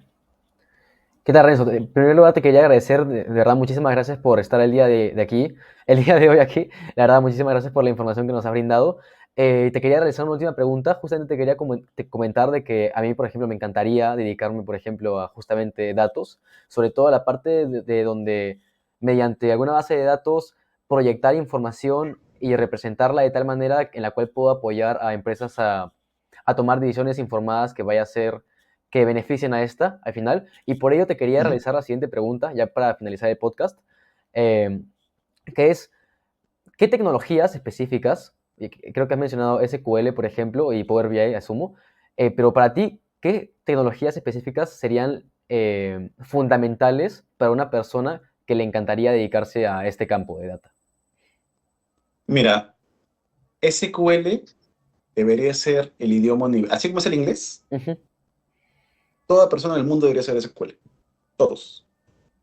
¿Qué tal, Renzo? En primer lugar, te quería agradecer, de verdad, muchísimas gracias por estar el día de aquí, el día de hoy aquí. La verdad, muchísimas gracias por la información que nos has brindado. Te quería realizar una última pregunta. Justamente te quería comentar de que a mí, por ejemplo, me encantaría dedicarme, por ejemplo, a justamente datos, sobre todo a la parte de donde, mediante alguna base de datos, proyectar información y representarla de tal manera en la cual puedo apoyar a empresas a tomar decisiones informadas que vaya a ser que beneficien a esta al final. Y por ello te quería Ujú. realizar la siguiente pregunta, ya para finalizar el podcast, eh, que es, ¿qué tecnologías específicas, y creo que has mencionado SQL, por ejemplo, y Power BI, asumo, pero para ti, ¿qué tecnologías específicas serían fundamentales para una persona que le encantaría dedicarse a este campo de data? Mira, SQL debería ser el idioma universal. Así como es el inglés, Ujú. toda persona del mundo debería ser SQL. Todos.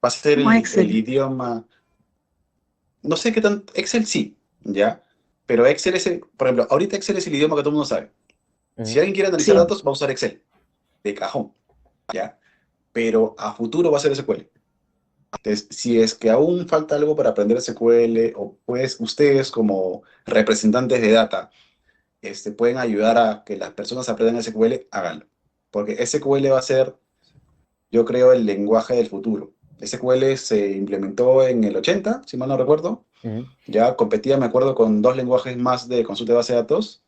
Va a ser Como el Excel. idioma. No sé qué tan. Excel sí, ¿ya? Pero Excel es, por ejemplo, ahorita Excel es el idioma que todo el mundo sabe. Si Ujú. alguien quiere analizar Sí. datos, va a usar Excel, de cajón, ¿ya? Pero a futuro va a ser SQL. Entonces, si es que aún falta algo para aprender SQL, o pues ustedes como representantes de data pueden ayudar a que las personas aprendan SQL, háganlo. Porque SQL va a ser, yo creo, el lenguaje del futuro. SQL se implementó en el 80, si mal no recuerdo. Ujú. Ya competía, me acuerdo, con dos lenguajes más de consulta de base de datos.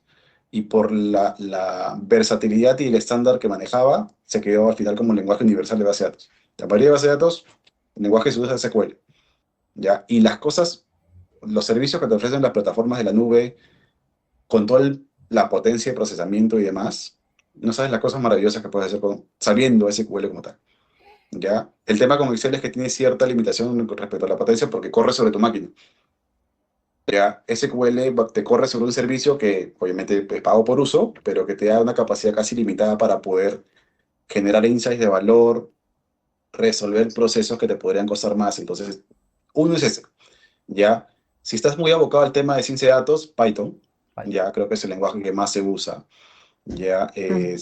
Y por la versatilidad y el estándar que manejaba, se quedó al final como un lenguaje universal de base de datos. La mayoría de base de datos, el lenguaje se usa SQL. ¿Ya? Y las cosas, los servicios que te ofrecen las plataformas de la nube, con toda la potencia de procesamiento y demás, No sabes las cosas maravillosas que puedes hacer sabiendo SQL como tal. ¿Ya? El tema con Excel es que tiene cierta limitación con respecto a la potencia porque corre sobre tu máquina. Ya, SQL te corre sobre un servicio que obviamente es pago por uso, pero que te da una capacidad casi limitada para poder generar insights de valor, resolver procesos que te podrían costar más. Entonces, uno es ese. Ya, si estás muy abocado al tema de ciencia de datos, Python, Python. ya creo que es el lenguaje que más se usa. Ya, Mm.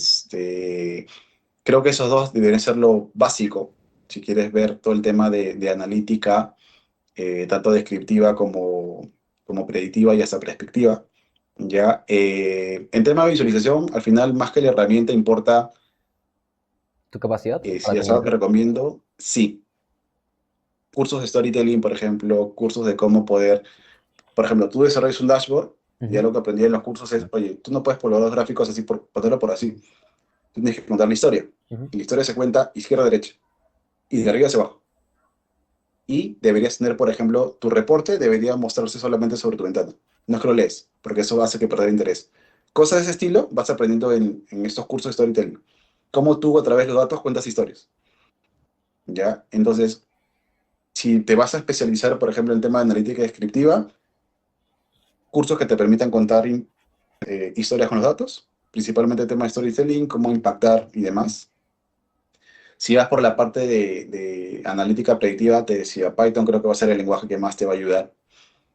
creo que esos dos deberían ser lo básico si quieres ver todo el tema de analítica, tanto descriptiva como predictiva y hasta perspectiva. Ya, en tema de visualización, al final, más que la herramienta, importa, ¿Tu capacidad si para ya sabes, te comunicar? recomiendo, sí, cursos de storytelling, por ejemplo, cursos de cómo poder, por ejemplo, tú desarrollas un dashboard, ya Ujú. lo que aprendí en los cursos es, oye, tú no puedes poner los gráficos así por ponerlo por así, tú tienes que contar la historia. Ujú. Y la historia se cuenta izquierda a derecha y de arriba hacia abajo. Y deberías tener, por ejemplo, tu reporte debería mostrarse solamente sobre tu ventana. No es que lo lees, porque eso hace que perder interés. Cosas de ese estilo vas aprendiendo en estos cursos de storytelling. Cómo tú a través de los datos cuentas historias. ¿Ya? Entonces, si te vas a especializar, por ejemplo, en tema de analítica descriptiva, cursos que te permitan contar historias con los datos, principalmente el tema de storytelling, cómo impactar y demás. Si vas por la parte de analítica predictiva, te decía, Python creo que va a ser el lenguaje que más te va a ayudar.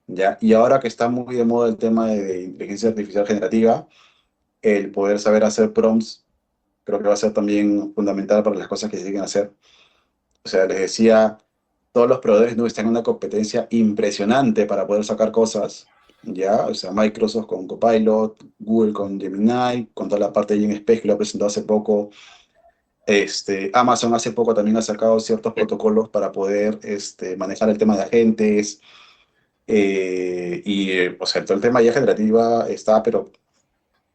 ¿Ya? Y ahora que está muy de moda el tema de inteligencia artificial generativa, el poder saber hacer prompts creo que va a ser también fundamental para las cosas que se siguen a hacer. O sea, les decía, todos los proveedores no están en una competencia impresionante para poder sacar cosas, ¿ya? O sea, Microsoft con Copilot, Google con Gemini, con toda la parte de GenSpace que lo ha presentado hace poco. Amazon hace poco también ha sacado ciertos protocolos para poder manejar el tema de agentes. O sea, todo el tema ya generativa está, pero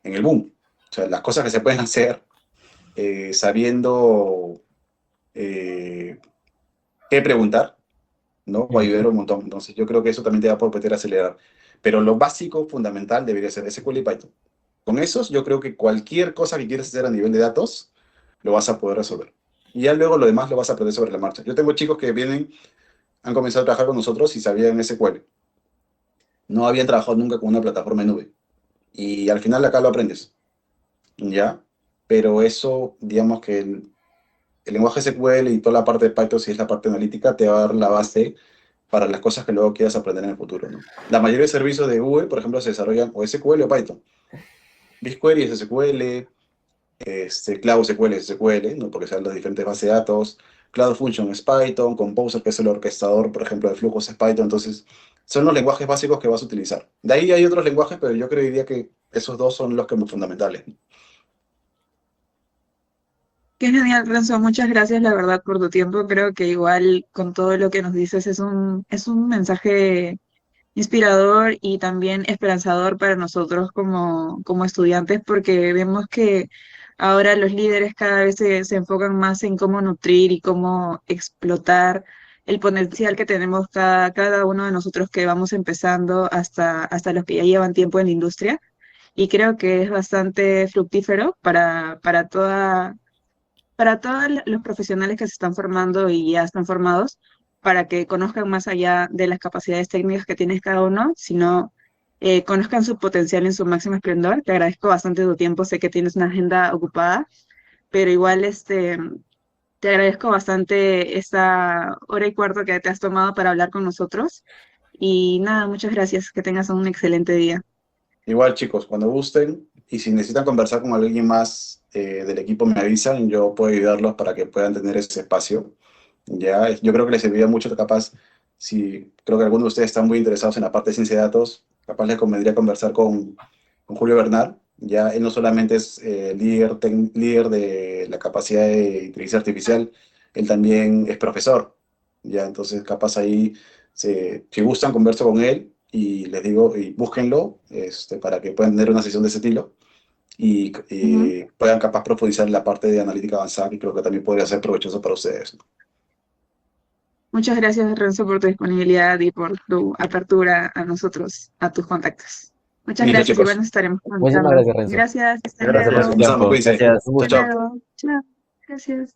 en el boom. O sea, las cosas que se pueden hacer sabiendo eh, qué preguntar, ¿no? Va a ayudar Ujú. un montón. Entonces, yo creo que eso también te va a permitir acelerar. Pero lo básico, fundamental, debería ser SQL y Python. Con esos, yo creo que cualquier cosa que quieras hacer a nivel de datos, lo vas a poder resolver. Y ya luego lo demás lo vas a aprender sobre la marcha. Yo tengo chicos que vienen, han comenzado a trabajar con nosotros y sabían SQL. No habían trabajado nunca con una plataforma en nube. Y al final acá lo aprendes. ¿Ya? Pero eso, digamos que el lenguaje SQL y toda la parte de Python, si es la parte analítica, te va a dar la base para las cosas que luego quieras aprender en el futuro, ¿no? La mayoría de servicios de Google, por ejemplo, se desarrollan o SQL o Python. BigQuery es SQL, Cloud SQL es SQL, ¿no? Porque sean las diferentes bases de datos. Cloud Function es Python, Composer, que es el orquestador, por ejemplo, de flujos es Python. Entonces, son los lenguajes básicos que vas a utilizar. De ahí hay otros lenguajes, pero yo creería que esos dos son los que son fundamentales. Qué genial, Renzo. Muchas gracias, la verdad, por tu tiempo. Creo que igual con todo lo que nos dices es un mensaje inspirador y también esperanzador para nosotros como estudiantes, porque vemos que ahora los líderes cada vez se enfocan más en cómo nutrir y cómo explotar el potencial que tenemos cada uno de nosotros que vamos empezando hasta los que ya llevan tiempo en la industria. Y creo que es bastante fructífero para todos los profesionales que se están formando y ya están formados, para que conozcan más allá de las capacidades técnicas que tiene cada uno, sino conozcan su potencial en su máximo esplendor. Te agradezco bastante tu tiempo, sé que tienes una agenda ocupada, pero igual te agradezco bastante esta hora y cuarto que te has tomado para hablar con nosotros. Y nada, muchas gracias, que tengas un excelente día. Igual, chicos, cuando gusten y si necesitan conversar con alguien más del equipo, me avisan, yo puedo ayudarlos para que puedan tener ese espacio. Ya, yo creo que les serviría mucho, capaz, si creo que algunos de ustedes están muy interesados en la parte de ciencia de datos, capaz les convendría conversar con Julio Bernal. Ya, él no solamente es líder de la capacidad de inteligencia artificial, él también es profesor. Ya, entonces, capaz ahí, si gustan, converso con él y les digo, y búsquenlo para que puedan tener una sesión de ese estilo y Ujú. puedan capaz profundizar en la parte de analítica avanzada, que creo que también podría ser provechoso para ustedes. Muchas gracias, Renzo, por tu disponibilidad y por tu apertura a nosotros, a tus contactos. Muchas Listo, gracias, chicos. igual nos estaremos Muchísimas comunicando. gracias, Renzo. Gracias, hasta Gracias por luego. su Conversamos, tiempo. cuídense. Gracias. Un gusto. Chao, Hasta chao. luego. Chao. Gracias.